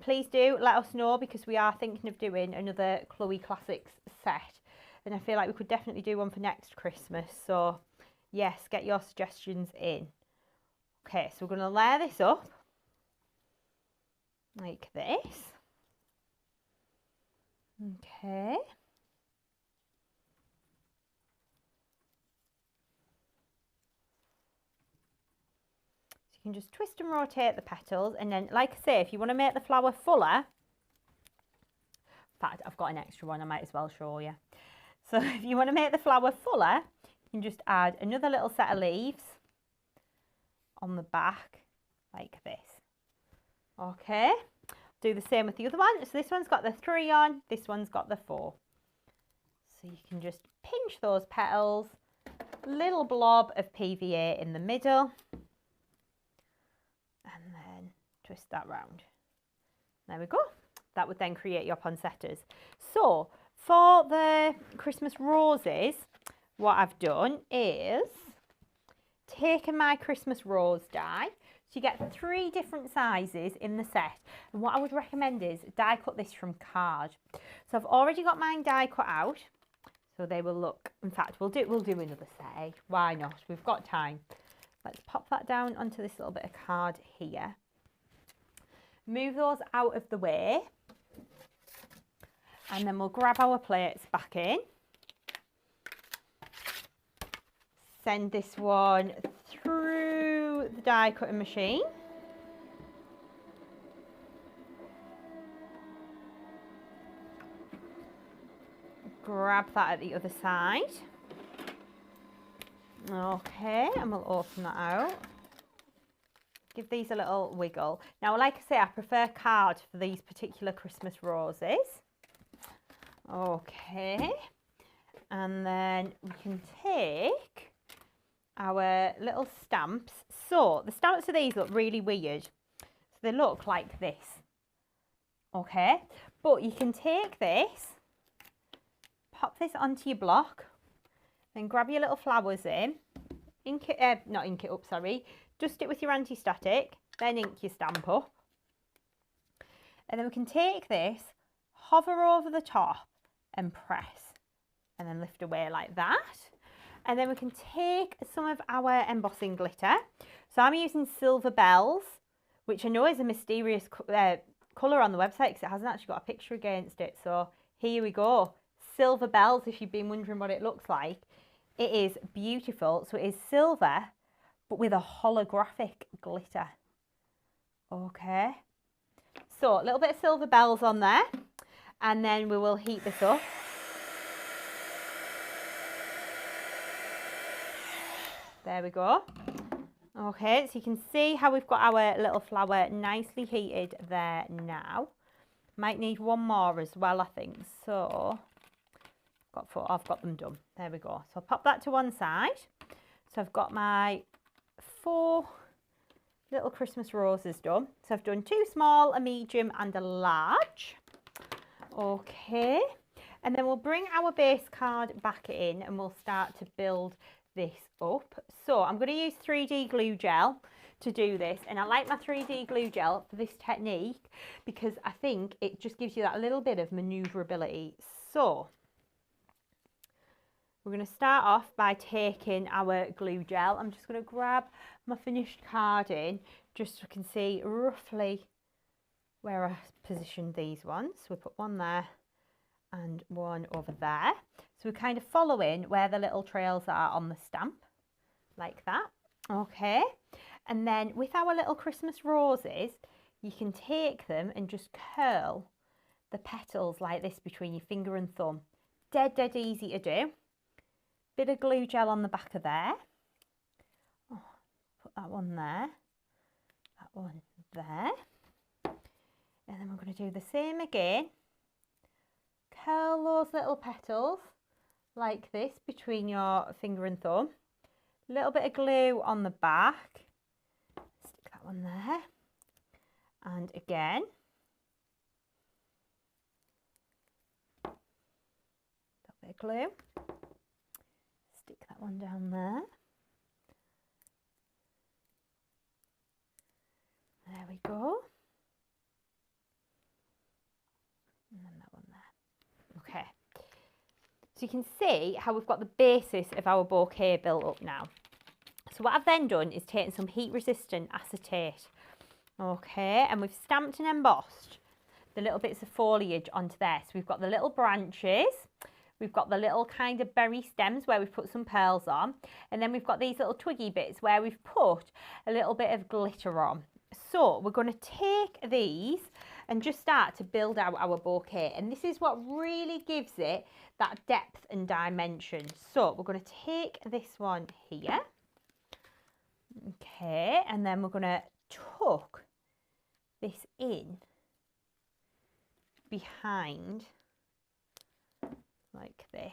Speaker 1: please do let us know, because we are thinking of doing another Chloe Classics set, and I feel like we could definitely do one for next Christmas. So yes, get your suggestions in. Okay, so we're going to layer this up like this. Okay. So you can just twist and rotate the petals, and then, like I say, if you want to make the flower fuller, in fact, I've got an extra one, I might as well show you. So if you want to make the flower fuller, you can just add another little set of leaves on the back like this. Okay, do the same with the other one. So this one's got the 3 on, this one's got the 4. So you can just pinch those petals, little blob of PVA in the middle, and then twist that round. There we go. That would then create your poinsettias. So for the Christmas roses, what I've done is taken my Christmas rose die. So you get 3 different sizes in the set, and what I would recommend is die cut this from card. So I've already got mine die cut out, so they will look, in fact we'll do another set, why not, we've got time. Let's pop that down onto this little bit of card here, move those out of the way, and then we'll grab our plates back in, send this one through the die cutting machine. Grab that at the other side. Okay, and we'll open that out. Give these a little wiggle. Now, like I say, I prefer card for these particular Christmas roses. Okay, and then we can take our little stamps. So the stamps of these look really weird. So they look like this. Okay, but you can take this, pop this onto your block, then grab your little flowers in, not ink it up, sorry, dust it with your anti-static, then ink your stamp up. And then we can take this, hover over the top and press, and then lift away like that. And then we can take some of our embossing glitter. So I'm using Silver Bells, which I know is a mysterious colour on the website because it hasn't actually got a picture against it. So here we go. Silver Bells, if you've been wondering what it looks like. It is beautiful. So it is silver, but with a holographic glitter. Okay. So a little bit of Silver Bells on there. And then we will heat this up. There we go. Okay, so you can see how we've got our little flower nicely heated there now. Might need one more as well, I think. So I've got them done. There we go. So I'll pop that to one side. So I've got my 4 little Christmas roses done. So I've done 2 small, a medium and a large. Okay, and then we'll bring our base card back in and we'll start to build this up. So I'm going to use 3D glue gel to do this, and I like my 3D glue gel for this technique because I think it just gives you that little bit of manoeuvrability. So we're going to start off by taking our glue gel. I'm just going to grab my finished card in just so we can see roughly where I positioned these ones. So we put one there and one over there. So we're kind of following where the little trails are on the stamp, like that. Okay, and then with our little Christmas roses, you can take them and just curl the petals like this between your finger and thumb. Dead easy to do. Bit of glue gel on the back of there. Oh, put that one there, that one there. And then we're going to do the same again. Curl those little petals like this between your finger and thumb. A little bit of glue on the back. Stick that one there. And again. of glue. Stick that one down there. There we go. And then that one there. Okay. So you can see how we've got the basis of our bouquet built up now. So what I've then done is taken some heat resistant acetate. Okay, and we've stamped and embossed the little bits of foliage onto there. So we've got the little branches, we've got the little kind of berry stems where we've put some pearls on, and then we've got these little twiggy bits where we've put a little bit of glitter on. So we're going to take these and just start to build out our bouquet, and this is what really gives it that depth and dimension. So we're going to take this one here, okay, and then we're going to tuck this in behind like this.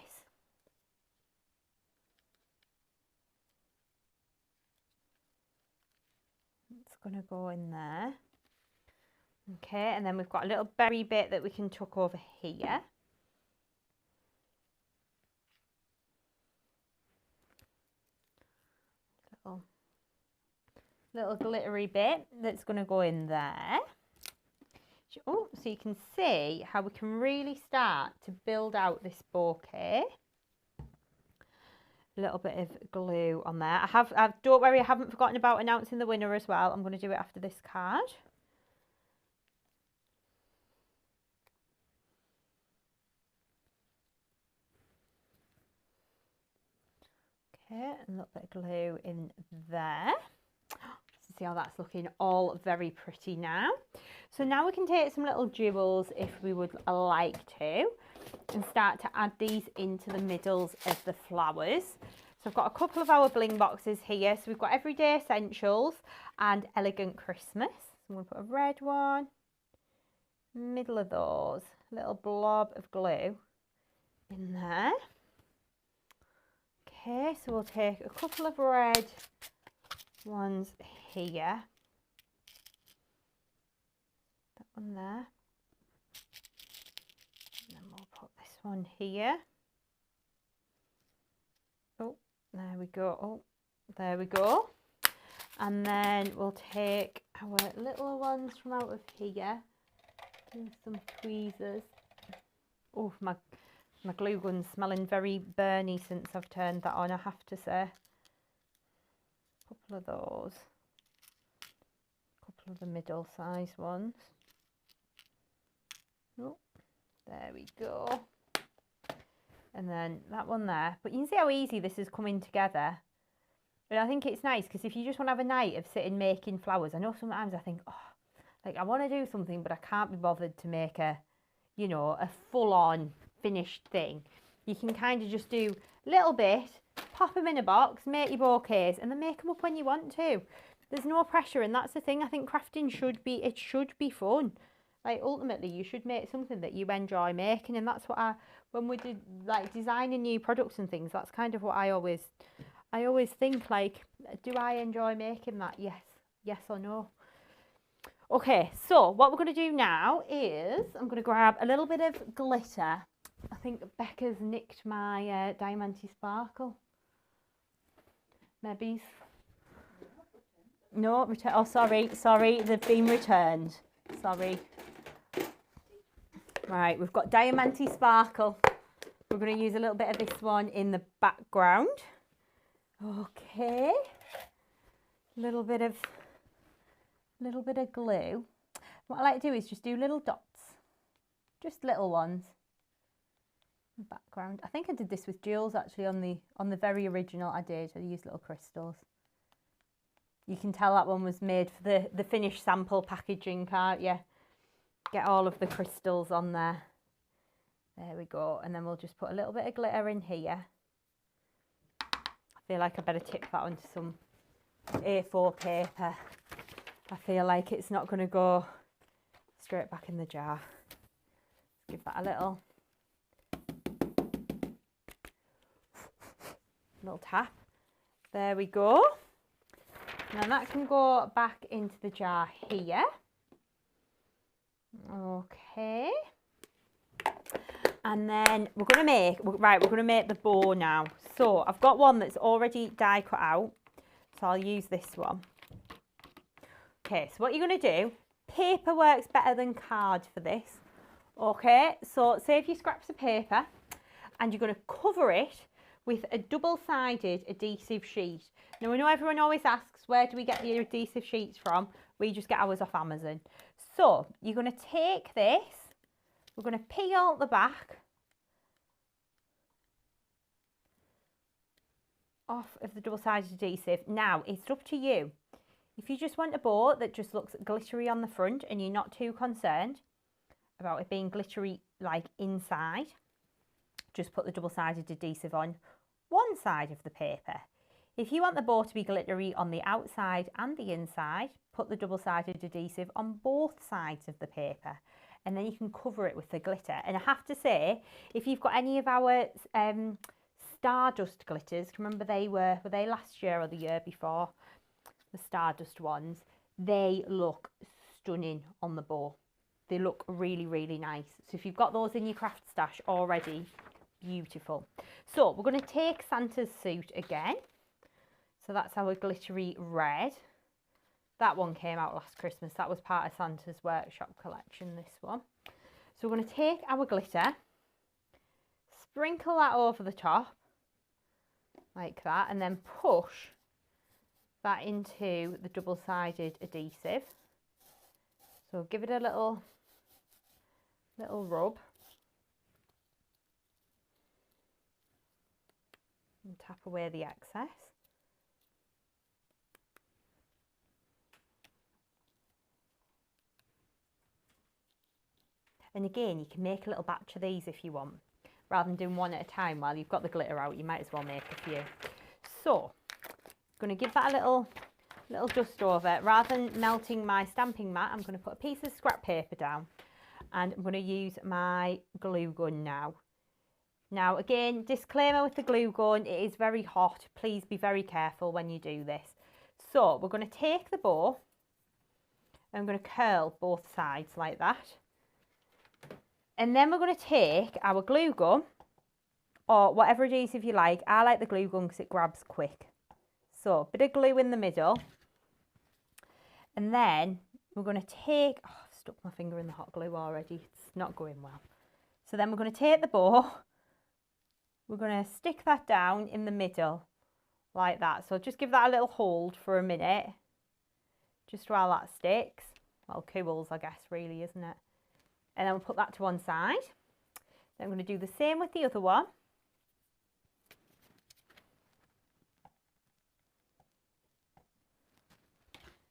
Speaker 1: It's going to go in there. Okay, and then we've got a little berry bit that we can tuck over here. Little glittery bit that's going to go in there. Oh, so you can see how we can really start to build out this bouquet. A little bit of glue on there. Don't worry, I haven't forgotten about announcing the winner as well. I'm going to do it after this card. Okay, a little bit of glue in there. See how that's looking all very pretty now. So now we can take some little jewels if we would like to and start to add these into the middles of the flowers. So I've got a couple of our bling boxes here. So we've got Everyday Essentials and Elegant Christmas. So I'm going to put a red one, middle of those, a little blob of glue in there. Okay, so we'll take a couple of red ones here, that one there, and then we'll put this one here. Oh, there we go. Oh, there we go. And then we'll take our little ones from out of here, do some tweezers. Oh, my glue gun's smelling very burny since I've turned that on, I have to say. Couple of those, couple of the middle size ones. Oh, there we go. And then that one there. But you can see how easy this is coming together. And I think it's nice because if you just want to have a night of sitting making flowers, I know sometimes I think, oh, like I want to do something, but I can't be bothered to make a, you know, a full-on finished thing. You can kind of just do a little bit, pop them in a box, make your bouquets, and then make them up when you want to. There's no pressure, and that's the thing. I think crafting should be fun. Like ultimately, you should make something that you enjoy making, and that's what when we did like designing new products and things, that's kind of what I always think, like, do I enjoy making that? Yes or no. Okay, so what we're going to do now is I'm going to grab a little bit of glitter. I think Becca's nicked my Diamante Sparkle. Maybe. No, oh, sorry, they've been returned. Sorry. Right, we've got Diamante Sparkle. We're going to use a little bit of this one in the background. Okay. Little bit of glue. What I like to do is just do little dots, just little ones. Background. I think I did this with jewels actually on the very original. I used little crystals. You can tell that one was made for the finished sample packaging, can't you? Get all of the crystals on there. There we go. And then we'll just put a little bit of glitter in here. I feel like I better tip that onto some A4 paper. I feel like it's not going to go straight back in the jar. Give that a little tap. There we go. Now that can go back into the jar here. Okay. And then we're going to make the bow now. So I've got one that's already die cut out. So I'll use this one. Okay, so what you're going to do, paper works better than card for this. Okay, so save your scraps of paper and you're going to cover it with a double-sided adhesive sheet. Now, I know everyone always asks, where do we get the adhesive sheets from? We just get ours off Amazon. So you're going to take this, we're going to peel the back off of the double-sided adhesive. Now, it's up to you. If you just want a bow that just looks glittery on the front and you're not too concerned about it being glittery like inside, just put the double-sided adhesive on one side of the paper. If you want the bow to be glittery on the outside and the inside, put the double-sided adhesive on both sides of the paper, and then you can cover it with the glitter. And I have to say, if you've got any of our Stardust glitters, remember were they last year or the year before? The Stardust ones, they look stunning on the bow. They look really, really nice. So if you've got those in your craft stash already, beautiful. So we're going to take Santa's suit again. So that's our glittery red. That one came out last Christmas. That was part of Santa's workshop collection, this one. So we're going to take our glitter, sprinkle that over the top, like that, and then push that into the double-sided adhesive. So give it a little rub. And tap away the excess. And again, you can make a little batch of these if you want. Rather than doing one at a time while you've got the glitter out, you might as well make a few. So, I'm going to give that a little dust over. Rather than melting my stamping mat, I'm going to put a piece of scrap paper down. And I'm going to use my glue gun now. Now, again, disclaimer with the glue gun, it is very hot. Please be very careful when you do this. So, we're going to take the bow. And I'm going to curl both sides like that. And then we're going to take our glue gun, or whatever adhesive you like. I like the glue gun because it grabs quick. So, a bit of glue in the middle. And then we're going to take, oh, I've stuck my finger in the hot glue already. It's not going well. So then we're going to take the bow. We're going to stick that down in the middle like that. So just give that a little hold for a minute. Just while that sticks. Well, cools, I guess, really, isn't it? And then we'll put that to one side. Then I'm going to do the same with the other one.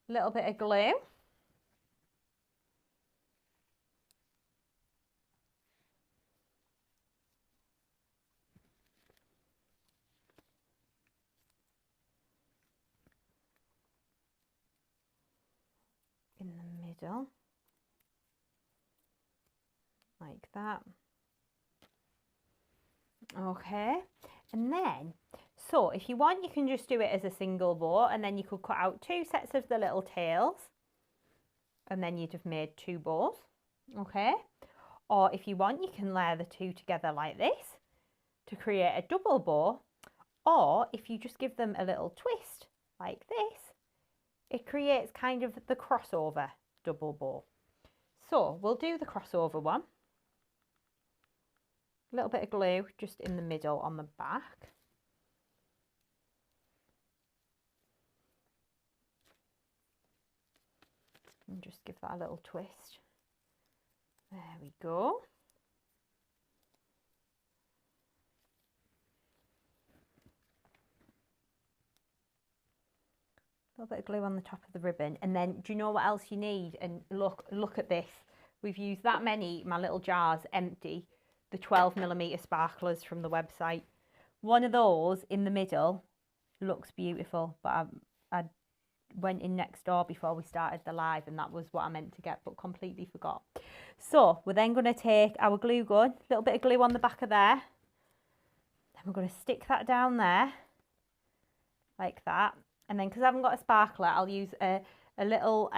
Speaker 1: A little bit of glue. In the middle. Like that. Okay, and then, so if you want, you can just do it as a single bow, and then you could cut out 2 sets of the little tails, and then you'd have made 2 bows, okay? Or if you want, you can layer the 2 together like this to create a double bow, or if you just give them a little twist like this, it creates kind of the crossover double bow. So we'll do the crossover one. A little bit of glue just in the middle on the back. And just give that a little twist. There we go. A little bit of glue on the top of the ribbon. And then do you know what else you need? And look at this. We've used that many, my little jars empty. The 12mm sparklers from the website. One of those in the middle looks beautiful, but I went in next door before we started the live and that was what I meant to get, but completely forgot. So we're then going to take our glue gun, a little bit of glue on the back of there. Then we're going to stick that down there like that. And then because I haven't got a sparkler, I'll use a little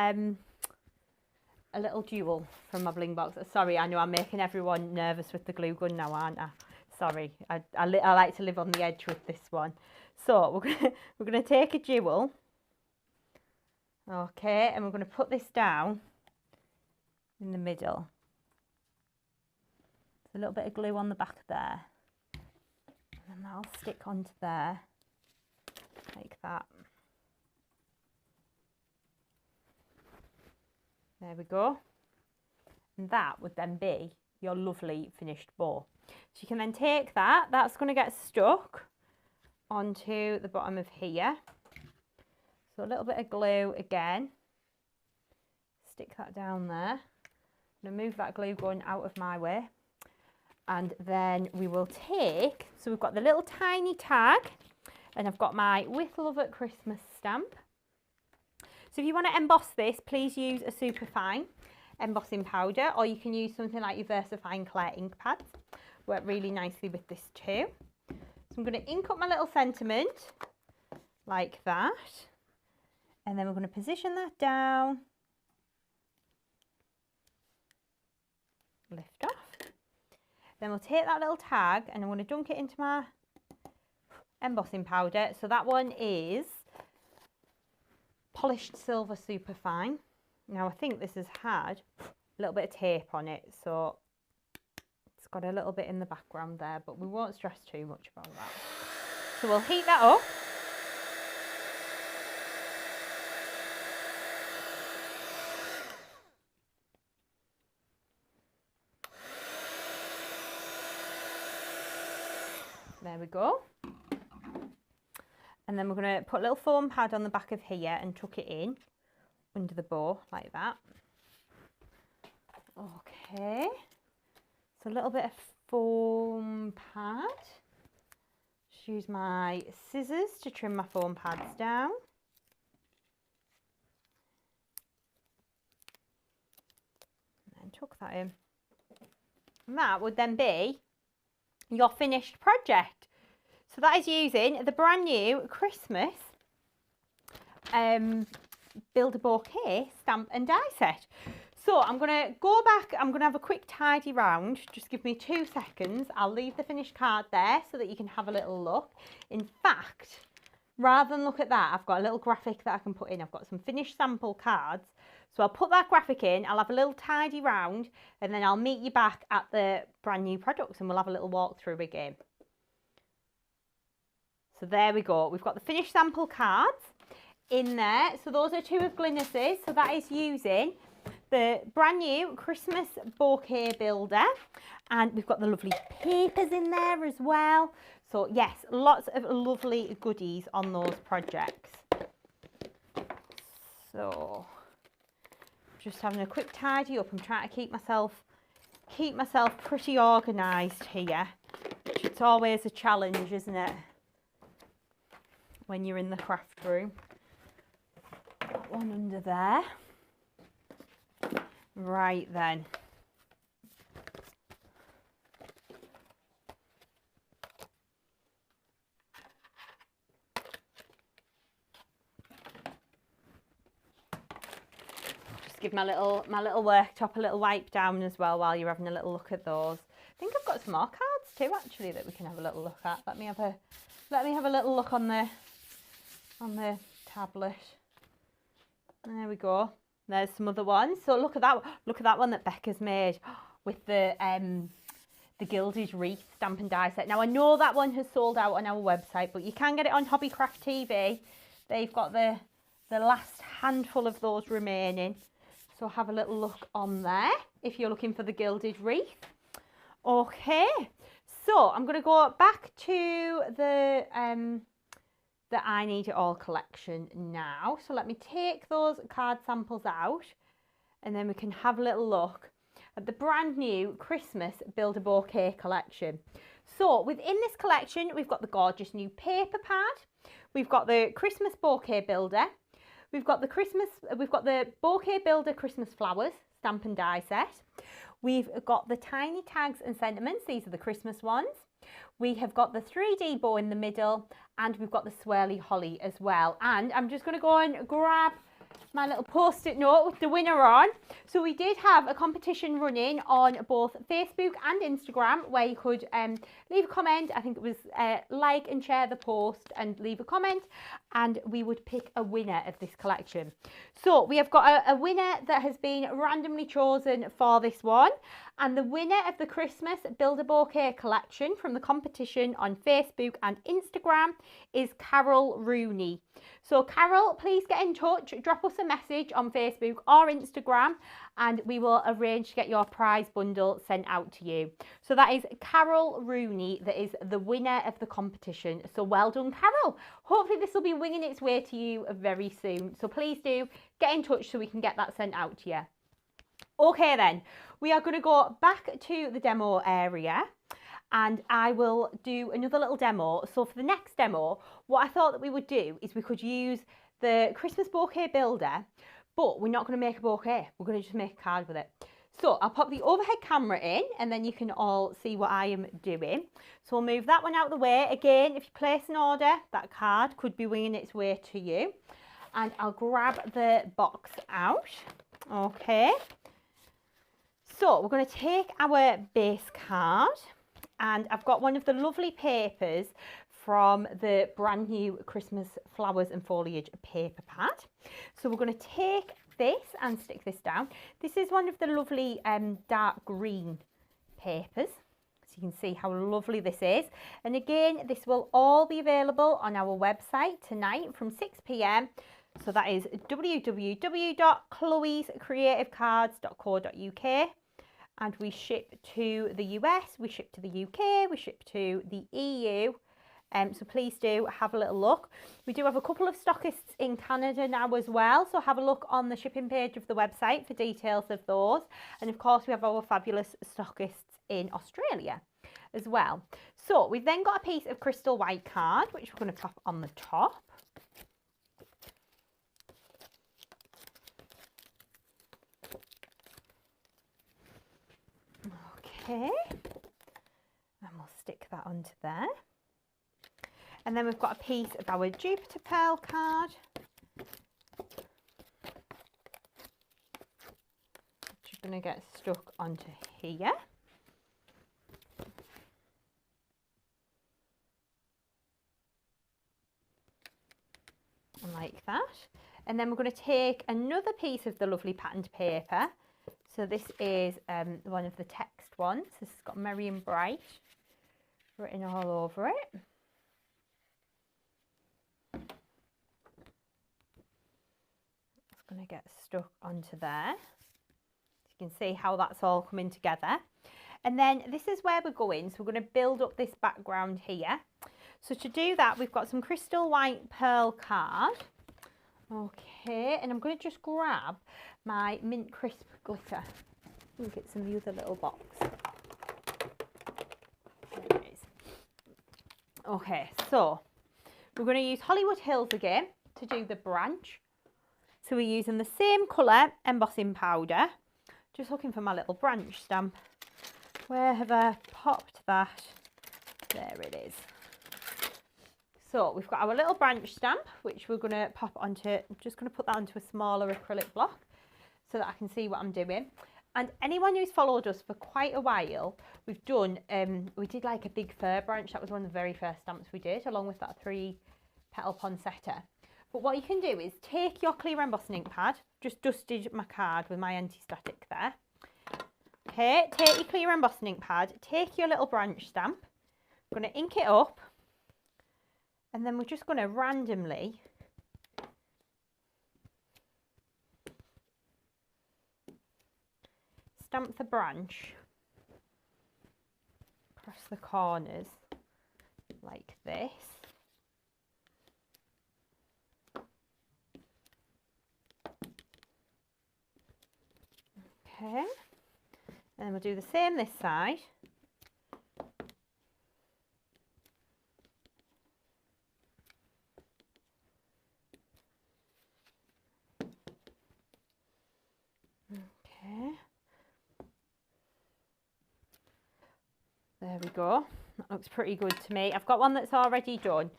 Speaker 1: a little jewel from my bling box. Sorry, I know I'm making everyone nervous with the glue gun now, aren't I? Sorry, I like to live on the edge with this one. So we're gonna take a jewel, okay, and we're gonna put this down in the middle. There's a little bit of glue on the back there, and then that'll stick onto there like that. There we go. And that would then be your lovely finished bow. So you can then take that, that's going to get stuck onto the bottom of here. So a little bit of glue again. Stick that down there. I'm going to move that glue gun out of my way. And then we will take, so we've got the little tiny tag, and I've got my With Love at Christmas stamp. So if you want to emboss this, please use a superfine embossing powder, or you can use something like your VersaFine Clear ink pads. Work really nicely with this too. So I'm going to ink up my little sentiment like that, and then we're going to position that down, lift off. Then we'll take that little tag and I'm going to dunk it into my embossing powder. So that one is Polished Silver Superfine. Now I think this has had a little bit of tape on it, so it's got a little bit in the background there, but we won't stress too much about that. So we'll heat that up. There we go. And then we're going to put a little foam pad on the back of here and tuck it in under the bow like that. Okay, so a little bit of foam pad. Just use my scissors to trim my foam pads down. And tuck that in. And that would then be your finished project. So that is using the brand new Christmas Build a Bouquet stamp and die set. So I'm going to go back, I'm going to have a quick tidy round. Just give me 2 seconds. I'll leave the finished card there so that you can have a little look. In fact, rather than look at that, I've got a little graphic that I can put in. I've got some finished sample cards. So I'll put that graphic in, I'll have a little tidy round, and then I'll meet you back at the brand new products and we'll have a little walk through again. So there we go. We've got the finished sample cards in there. So those are 2 of Glynis's. So that is using the brand new Christmas Bouquet Builder. And we've got the lovely papers in there as well. So yes, lots of lovely goodies on those projects. So just having a quick tidy up. I'm trying to keep myself pretty organised here. It's always a challenge, isn't it, when you're in the craft room. That one under there. Right then. Just give my little worktop a little wipe down as well while you're having a little look at those. I think I've got some more cards too actually that we can have a little look at. Let me have a little look on the tablet. There we go. There's some other ones. So look at that one that Becca's made with the gilded wreath stamp and die set. Now I know that one has sold out on our website, but you can get it on Hobbycraft TV. They've got the last handful of those remaining. So have a little look on there if you're looking for the gilded wreath. Okay, so I'm going to go back to the I Need It All collection now. So let me take those card samples out and then we can have a little look at the brand new Christmas Build a Bouquet collection. So within this collection, we've got the gorgeous new paper pad. We've got the Christmas Bouquet Builder. We've got the Bouquet Builder Christmas Flowers stamp and die set. We've got the tiny tags and sentiments. These are the Christmas ones. We have got the 3D bow in the middle, and we've got the swirly holly as well. And I'm just going to go and grab my little post-it note with the winner on. So we did have a competition running on both Facebook and Instagram where you could leave a comment. I think it was like and share the post and leave a comment, and we would pick a winner of this collection. So we have got a winner that has been randomly chosen for this one, and the winner of the Christmas Build a Bouquet collection from the competition on Facebook and Instagram is Carol Rooney. So Carol, please get in touch, drop us a message on Facebook or Instagram, and we will arrange to get your prize bundle sent out to you. So that is Carol Rooney, that is the winner of the competition. So well done, Carol. Hopefully this will be winging its way to you very soon. So please do get in touch so we can get that sent out to you. Okay then, we are going to go back to the demo area, and I will do another little demo. So for the next demo, what I thought that we would do is we could use the Christmas bouquet builder, but we're not going to make a bouquet. We're going to just make a card with it. So I'll pop the overhead camera in, and then you can all see what I am doing. So we'll move that one out of the way. Again, if you place an order, that card could be winging its way to you. And I'll grab the box out. Okay. So we're going to take our base card, and I've got one of the lovely papers from the brand new Christmas flowers and foliage paper pad. So we're going to take this and stick this down. This is one of the lovely dark green papers. So you can see how lovely this is. And again, this will all be available on our website tonight from 6 p.m. So that is www.chloescreativecards.co.uk. And we ship to the US, we ship to the UK, we ship to the EU. So please do have a little look. We do have a couple of stockists in Canada now as well. So have a look on the shipping page of the website for details of those. And of course, we have our fabulous stockists in Australia as well. So we've then got a piece of crystal white card, which we're going to pop on the top. Okay, and we'll stick that onto there. And then we've got a piece of our Jupiter Pearl card, which is going to get stuck onto here. And like that. And then we're going to take another piece of the lovely patterned paper. So this is one of the text ones. This has got Merry and Bright written all over it. It's going to get stuck onto there. So you can see how that's all coming together. And then this is where we're going. So we're going to build up this background here. So to do that, we've got some crystal white pearl card. Okay, and I'm going to just grab my mint crisp glitter. I think it's in the other little box. There it is. Okay, so we're going to use Hollywood Hills again to do the branch. So we're using the same colour embossing powder. Just looking for my little branch stamp. Where have I popped that? There it is. So we've got our little branch stamp, which we're going to pop onto, I'm just going to put that onto a smaller acrylic block so that I can see what I'm doing. And anyone who's followed us for quite a while, we've done, we did like a big fir branch. That was one of the very first stamps we did, along with that 3-petal poinsettia. But what you can do is take your clear embossing ink pad, just dusted my card with my anti-static there. Okay, take your clear embossing ink pad, take your little branch stamp, I'm going to ink it up, and then we're just going to randomly stamp the branch across the corners like this. Okay, and then we'll do the same this side. Okay, there we go. That looks pretty good to me. I've got one that's already done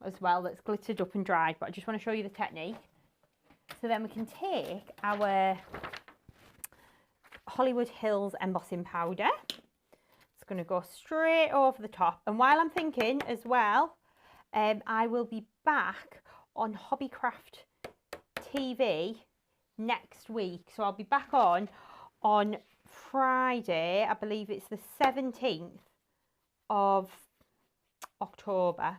Speaker 1: as well, that's glittered up and dried, but I just want to show you the technique. So then we can take our Hollywood Hills embossing powder. It's going to go straight over the top. And while I'm thinking as well, I will be back on Hobbycraft TV next week. So I'll be back on Friday. I believe it's the 17th of October.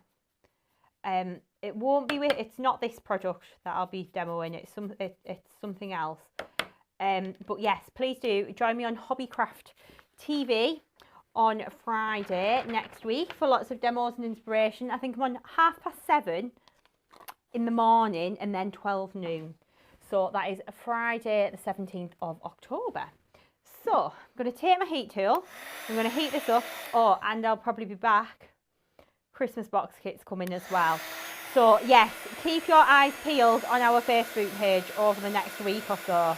Speaker 1: It won't be it's not this product that I'll be demoing. It's something else. But yes, please do join me on Hobbycraft TV on Friday next week for lots of demos and inspiration. I think I'm on 7:30 in the morning and then 12 noon. So that is Friday the 17th of October. So I'm going to take my heat tool. I'm going to heat this up. Oh, and I'll probably be back. Christmas box kits coming as well. So yes, keep your eyes peeled on our Facebook page over the next week or so.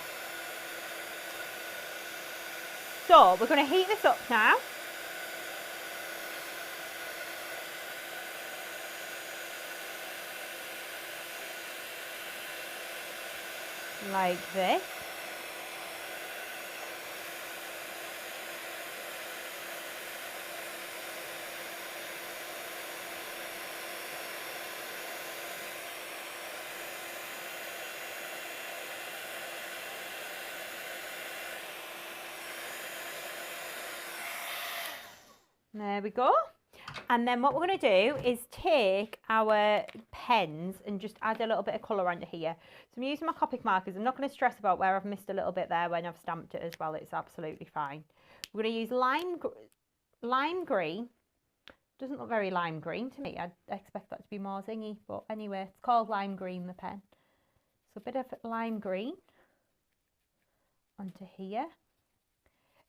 Speaker 1: So we're going to heat this up now. Like this. There we go. And then what we're going to do is take our pens and just add a little bit of colour onto here. So I'm using my Copic markers. I'm not going to stress about where I've missed a little bit there when I've stamped it as well. It's absolutely fine. We're going to use lime green. Doesn't look very lime green to me. I'd expect that to be more zingy. But anyway, it's called lime green, the pen. So a bit of lime green onto here.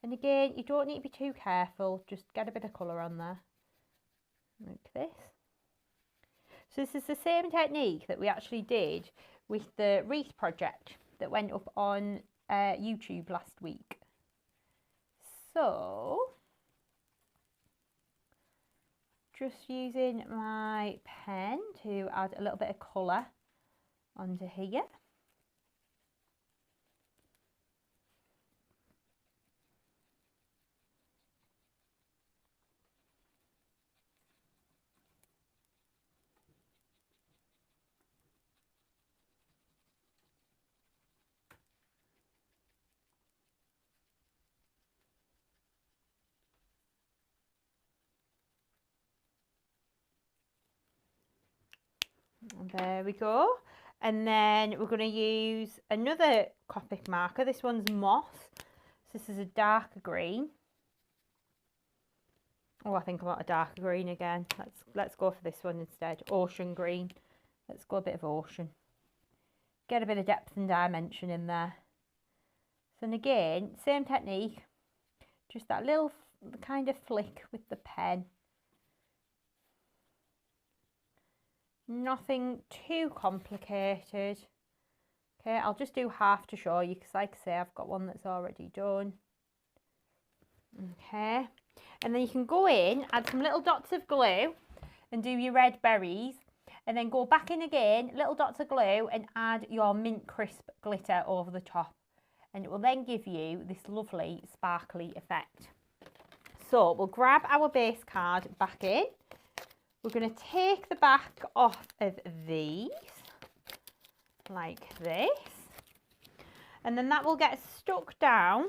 Speaker 1: And again, you don't need to be too careful. Just get a bit of colour on there. Like this. So this is the same technique that we actually did with the wreath project that went up on YouTube last week. So just using my pen to add a little bit of colour onto here. There we go. And then we're going to use another Copic marker. This one's moss. So this is a darker green. Oh, I think I want a darker green again. Let's go for this one instead. Ocean green. Let's go a bit of ocean. Get a bit of depth and dimension in there. So and again, same technique. Just that little kind of flick with the pen. Nothing too complicated. Okay, I'll just do half to show you because like I say, I've got one that's already done. Okay, and then you can go in, add some little dots of glue and do your red berries, and then go back in again, little dots of glue, and add your mint crisp glitter over the top. And it will then give you this lovely sparkly effect. So we'll grab our base card back in. We're going to take the back off of these, like this, and then that will get stuck down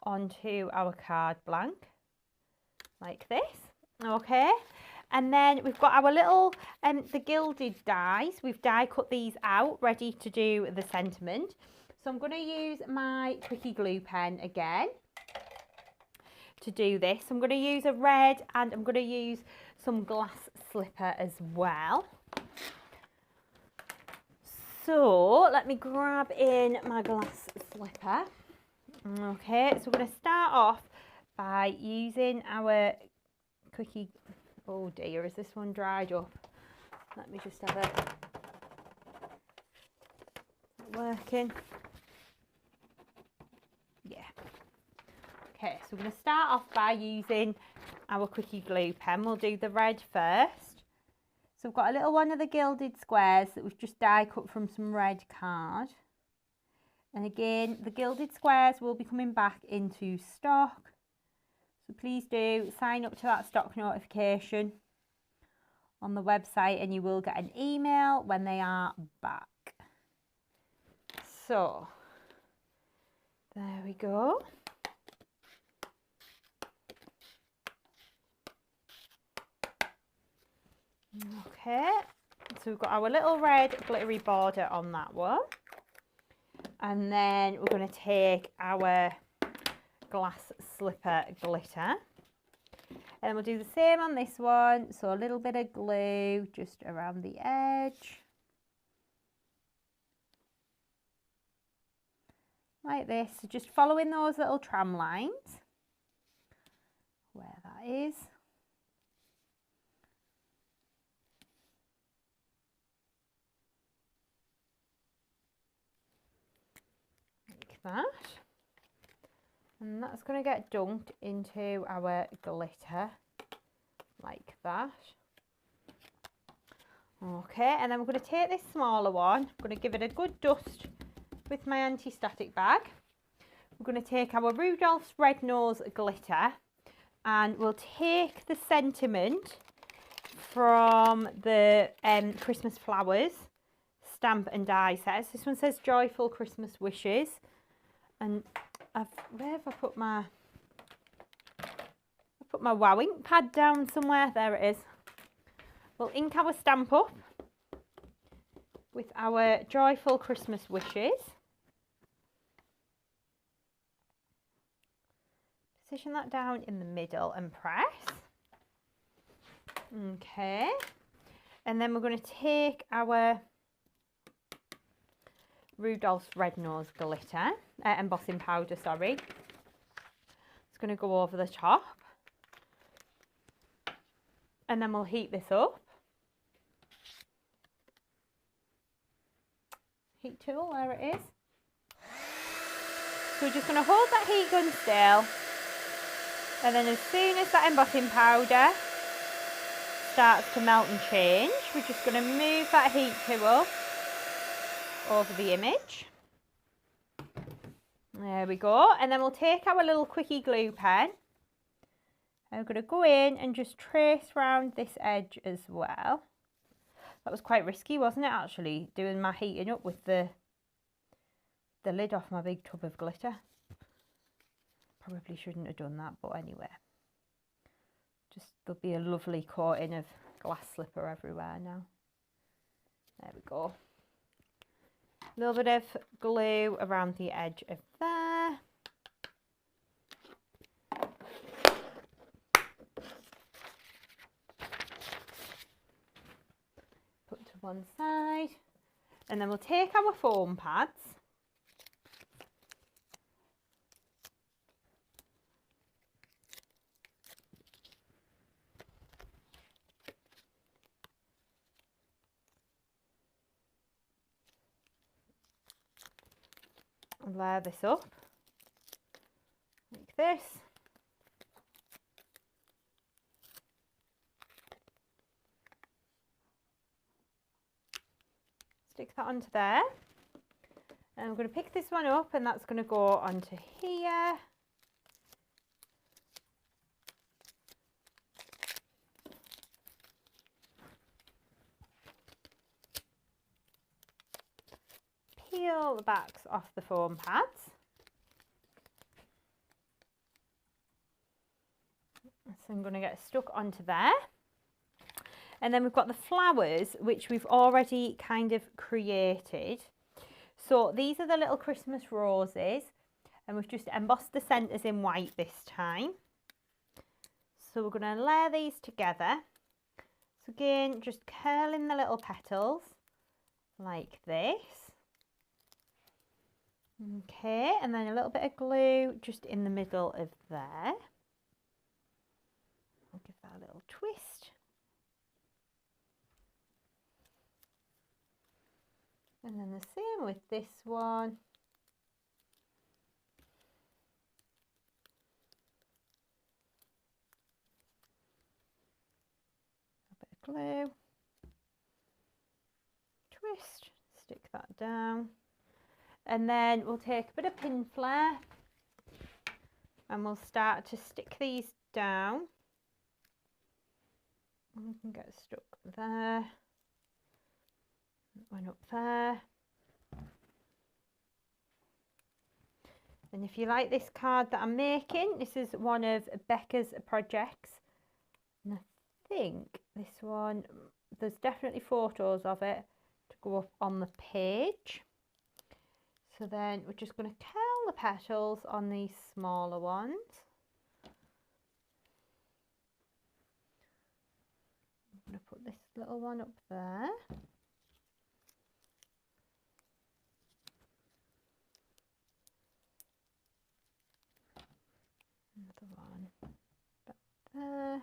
Speaker 1: onto our card blank, like this, okay? And then we've got our little, the gilded dies. We've die cut these out, ready to do the sentiment. So I'm going to use my Quickie glue pen again to do this. I'm going to use a red and I'm going to use some glass slipper as well. So let me grab in my glass slipper. Okay, so we're going to start off by using our Quickie. Oh dear, is this one dried up? Let me just have a working. Yeah. Okay, so we're going to start off by using our Quickie glue pen. We'll do the red first. So I've got a little one of the gilded squares that was just die cut from some red card. And again, the gilded squares will be coming back into stock. So please do sign up to that stock notification on the website and you will get an email when they are back. So, there we go. Okay, so we've got our little red glittery border on that one. And then we're going to take our glass slipper glitter. And we'll do the same on this one. So a little bit of glue just around the edge. Like this, so just following those little tram lines. Where that is. Like that. And that's going to get dunked into our glitter, like that. Okay, and then we're going to take this smaller one, I'm going to give it a good dust with my anti-static bag. We're going to take our Rudolph's Red Nose glitter and we'll take the sentiment from the Christmas flowers stamp and die sets. This one says Joyful Christmas Wishes. And where have I put my wow ink pad down somewhere? There it is. We'll ink our stamp up with our Joyful Christmas Wishes. Position that down in the middle and press. Okay. And then we're going to take our Rudolph's Red Nose glitter, embossing powder, sorry. It's going to go over the top. And then we'll heat this up. Heat tool, there it is. So we're just going to hold that heat gun still. And then as soon as that embossing powder starts to melt and change, we're just going to move that heat tool over the image. There we go. And then we'll take our little quickie glue pen. I'm going to go in and just trace around this edge as well. That was quite risky, wasn't it, actually, doing my heating up with the lid off my big tub of glitter. Probably shouldn't have done that, but anyway. Just there'll be a lovely coating of glass slipper everywhere now. There we go. A little bit of glue around the edge of there. Put to one side. And then we'll take our foam pads. And layer this up like this. Stick that onto there. And I'm going to pick this one up and that's going to go onto here. Peel the backs off the foam pads. So I'm going to get stuck onto there. And then we've got the flowers, which we've already kind of created. So these are the little Christmas roses, and we've just embossed the centres in white this time. So we're going to layer these together. So again, just curling the little petals like this. Okay, and then a little bit of glue just in the middle of there. I'll give that a little twist. And then the same with this one. A bit of glue. twist, stick that down, and then we'll take a bit of pin flare and we'll start to stick these down. We can get stuck there, one up there. And if you like this card that I'm making, this is one of Becca's projects, and I think this one, there's definitely photos of it to go up on the page. So then we're just going to curl the petals on these smaller ones. I'm going to put this little one up there. Another one back there.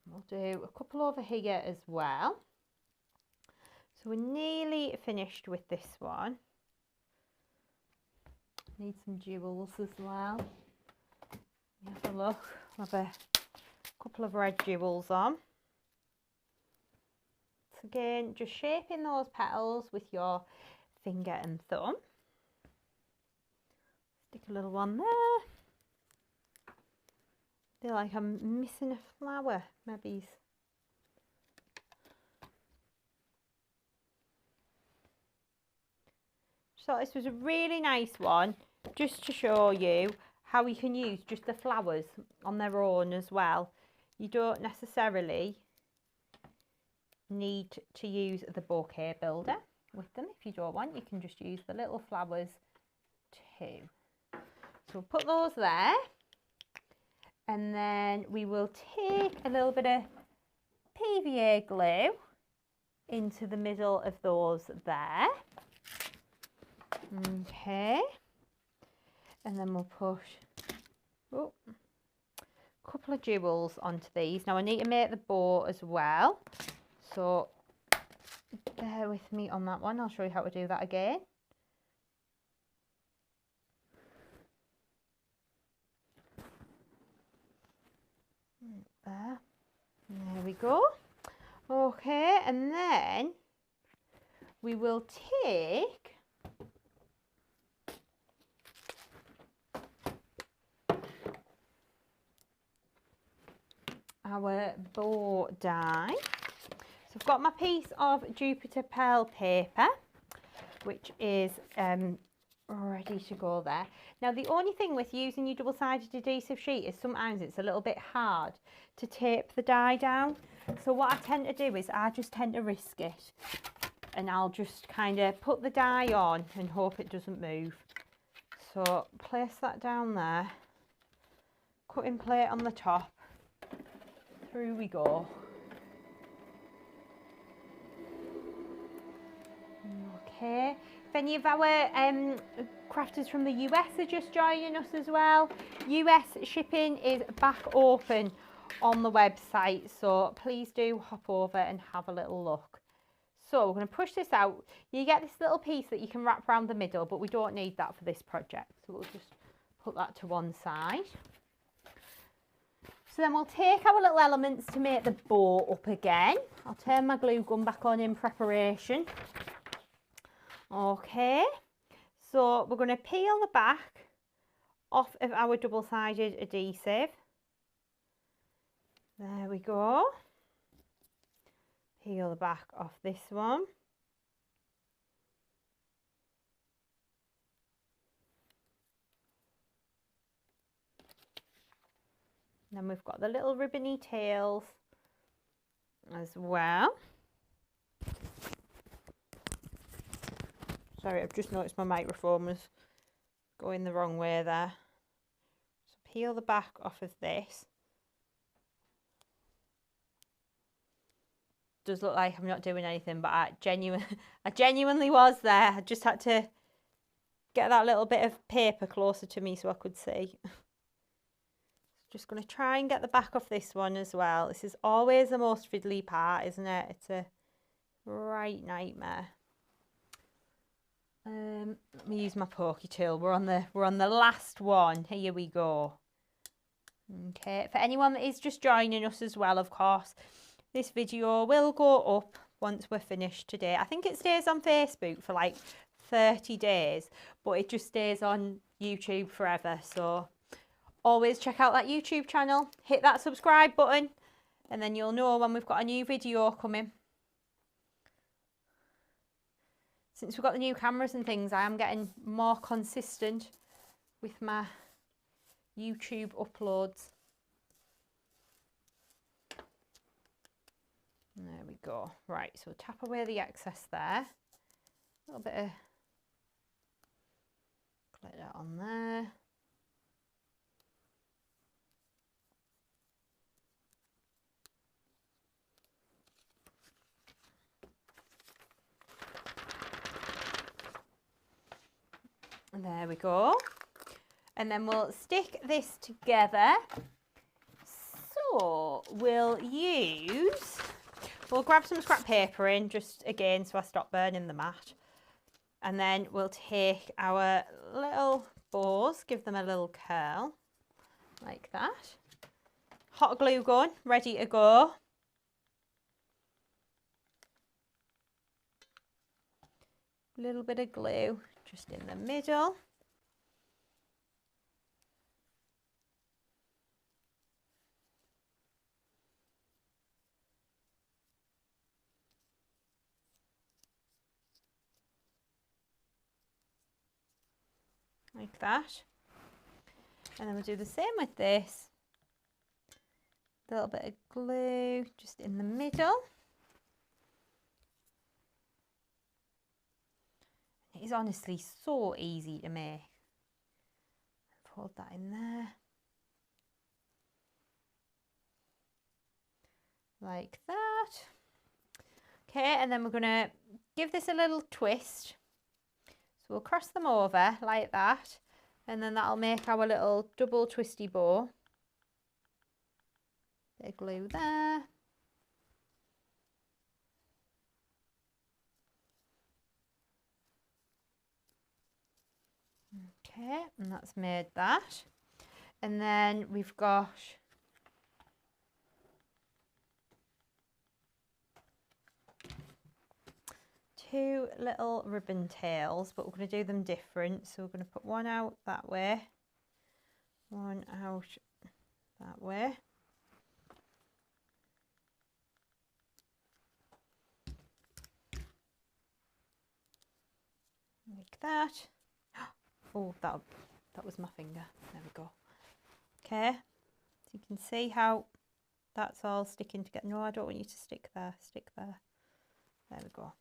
Speaker 1: We'll do a couple over here as well. So we're nearly finished with this one. Need some jewels as well. Have a look. Have a couple of red jewels on. So again, just shaping those petals with your finger and thumb. Stick a little one there. I feel like I'm missing a flower, maybe. So this was a really nice one, just to show you how you can use just the flowers on their own as well. You don't necessarily need to use the bouquet builder with them. If you don't want, you can just use the little flowers too. So we'll put those there. And then we will take a little bit of PVA glue into the middle of those there. Okay. And then we'll push a couple of jewels onto these. Now I need to make the bow as well. So bear with me on that one. I'll show you how to do that again. There we go. Okay, and then we will take our bow die. So I've got my piece of Jupiter Pearl paper, which is ready to go there. Now the only thing with using your double-sided adhesive sheet is sometimes it's a little bit hard to tape the die down. So what I tend to do is I just tend to risk it, and I'll just kind of put the die on and hope it doesn't move. So place that down there, cutting plate on the top, through we go. Okay. If any of our crafters from the US are just joining us as well, US shipping is back open on the website, so please do hop over and have a little look. So we're going to push this out. You get this little piece that you can wrap around the middle, but we don't need that for this project, so we'll just put that to one side. So then we'll take our little elements to make the bow up again. I'll turn my glue gun back on in preparation. Okay, so we're going to peel the back off of our double-sided adhesive. There we go. Peel the back off this one. And then we've got the little ribbony tails as well. Sorry, I've just noticed my microphone was going the wrong way there. So peel the back off of this. Does look like I'm not doing anything, but I genuinely was there. I just had to get that little bit of paper closer to me so I could see. Just going to try and get the back off this one as well. This is always the most fiddly part, isn't it? It's a right nightmare. Let me use my pokey tool. We're on the last one. Here we go. Okay, for anyone that is just joining us as well, of course, this video will go up once we're finished today. I think it stays on Facebook for like 30 days, but it just stays on YouTube forever. So always check out that YouTube channel, hit that subscribe button, and then you'll know when we've got a new video coming. Since we've got the new cameras and things, I am getting more consistent with my YouTube uploads. There we go. Right, so tap away the excess there. A little bit of glitter on there. And there we go. And then we'll stick this together. So we'll grab some scrap paper in, just again so I stop burning the mat. And then we'll take our little bows, give them a little curl like that. Hot glue gun ready to go. A little bit of glue just in the middle. Like that. And then we'll do the same with this. A little bit of glue just in the middle. It is honestly so easy to make. Fold that in there. Like that. Okay, and then we're going to give this a little twist. So we'll cross them over like that, and then that'll make our little double twisty bow. Bit of glue there. Okay, and that's made that. And then we've got two little ribbon tails, but we're going to do them different. So we're going to put one out that way, one out that way. Like that. Oh, that was my finger. There we go. Okay, so you can see how that's all sticking together. No, I don't want you to stick there. Stick there. There we go.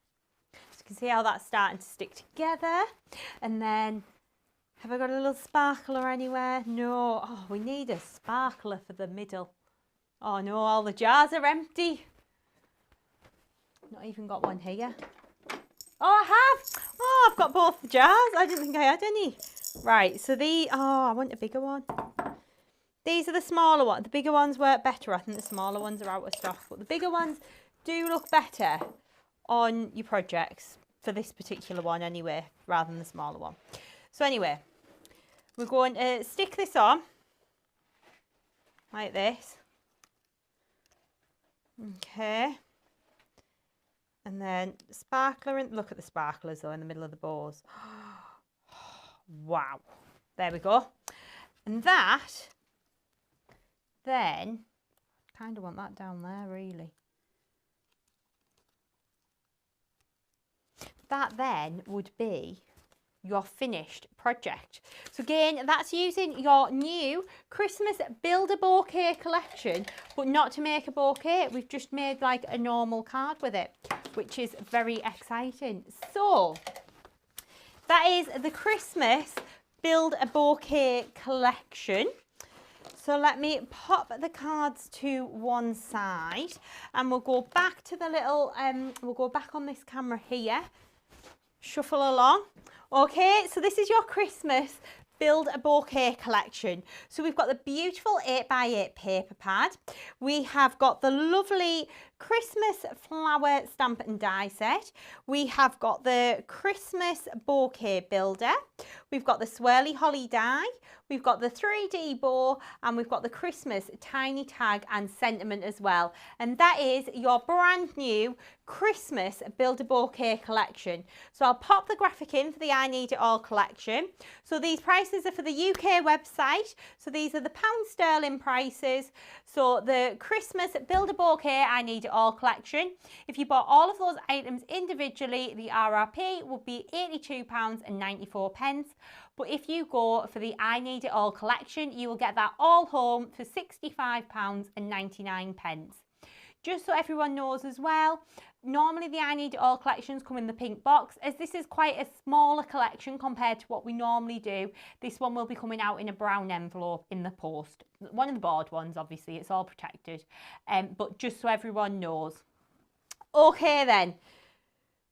Speaker 1: So you can see how that's starting to stick together. And then, have I got a little sparkler anywhere? No. Oh, we need a sparkler for the middle. Oh no, all the jars are empty. Not even got one here. Oh, I have. Oh, I've got both the jars. I didn't think I had any. Right, so I want a bigger one. These are the smaller ones. The bigger ones work better. I think the smaller ones are out of stock, but the bigger ones do look better on your projects for this particular one anyway, rather than the smaller one. So anyway, we're going to stick this on like this. Okay. And then sparkler, and look at the sparklers though in the middle of the bows. Wow. There we go. And that, then, kind of want that down there really. That then would be your finished project. So again, that's using your new Christmas Build a Bouquet collection, but not to make a bouquet. We've just made like a normal card with it, which is very exciting. So that is the Christmas Build a Bouquet collection. So let me pop the cards to one side, and we'll go back to the little, we'll go back on this camera here, shuffle along. Okay, so this is your Christmas Build a Bouquet collection. So we've got the beautiful 8x8 paper pad. We have got the lovely Christmas flower stamp and die set. We have got the Christmas bouquet builder. We've got the swirly holly die. We've got the 3D bow, and we've got the Christmas tiny tag and sentiment as well. And that is your brand new Christmas Build a Bouquet collection. So I'll pop the graphic in for the I Need It All collection. So these prices are for the UK website. So these are the pound sterling prices. So the Christmas Build a Bouquet I Need It All collection, if you bought all of those items individually, the RRP would be £82.94. But if you go for the I Need It All collection, you will get that all home for £65.99. Just so everyone knows as well, normally the I Need It All collections come in the pink box. As this is quite a smaller collection compared to what we normally do, this one will be coming out in a brown envelope in the post. One of the board ones, obviously, it's all protected. But just so everyone knows. Okay then.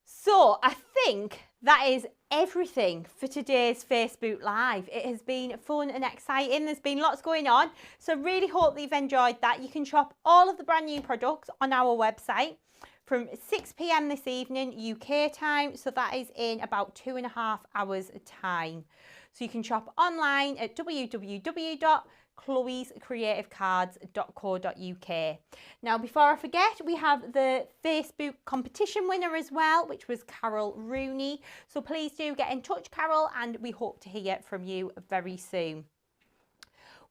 Speaker 1: So I think that is everything for today's Facebook Live. It has been fun and exciting. There's been lots going on. So really hope that you've enjoyed that. You can shop all of the brand new products on our website from 6 p.m. this evening UK time. So that is in about 2.5 hours time. So you can shop online at www.chloescreativecards.co.uk. Now, before I forget, we have the Facebook competition winner as well, which was Carol Rooney. So please do get in touch, Carol, and we hope to hear from you very soon.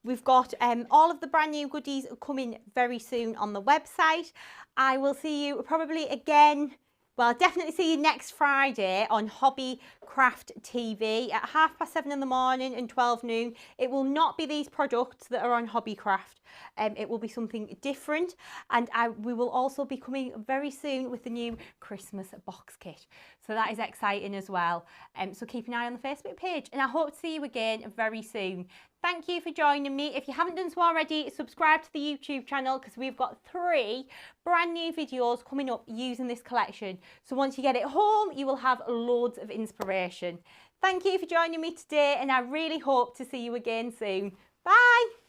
Speaker 1: We've got all of the brand new goodies coming very soon on the website. I will see you probably again. Well, I'll definitely see you next Friday on Hobby Craft TV at 7:30 in the morning and 12 noon. It will not be these products that are on Hobby Craft. It will be something different. And we will also be coming very soon with the new Christmas box kit. So that is exciting as well. So keep an eye on the Facebook page. And I hope to see you again very soon. Thank you for joining me. If you haven't done so already, subscribe to the YouTube channel because we've got 3 brand new videos coming up using this collection. So once you get it home, you will have loads of inspiration. Thank you for joining me today, and I really hope to see you again soon. Bye.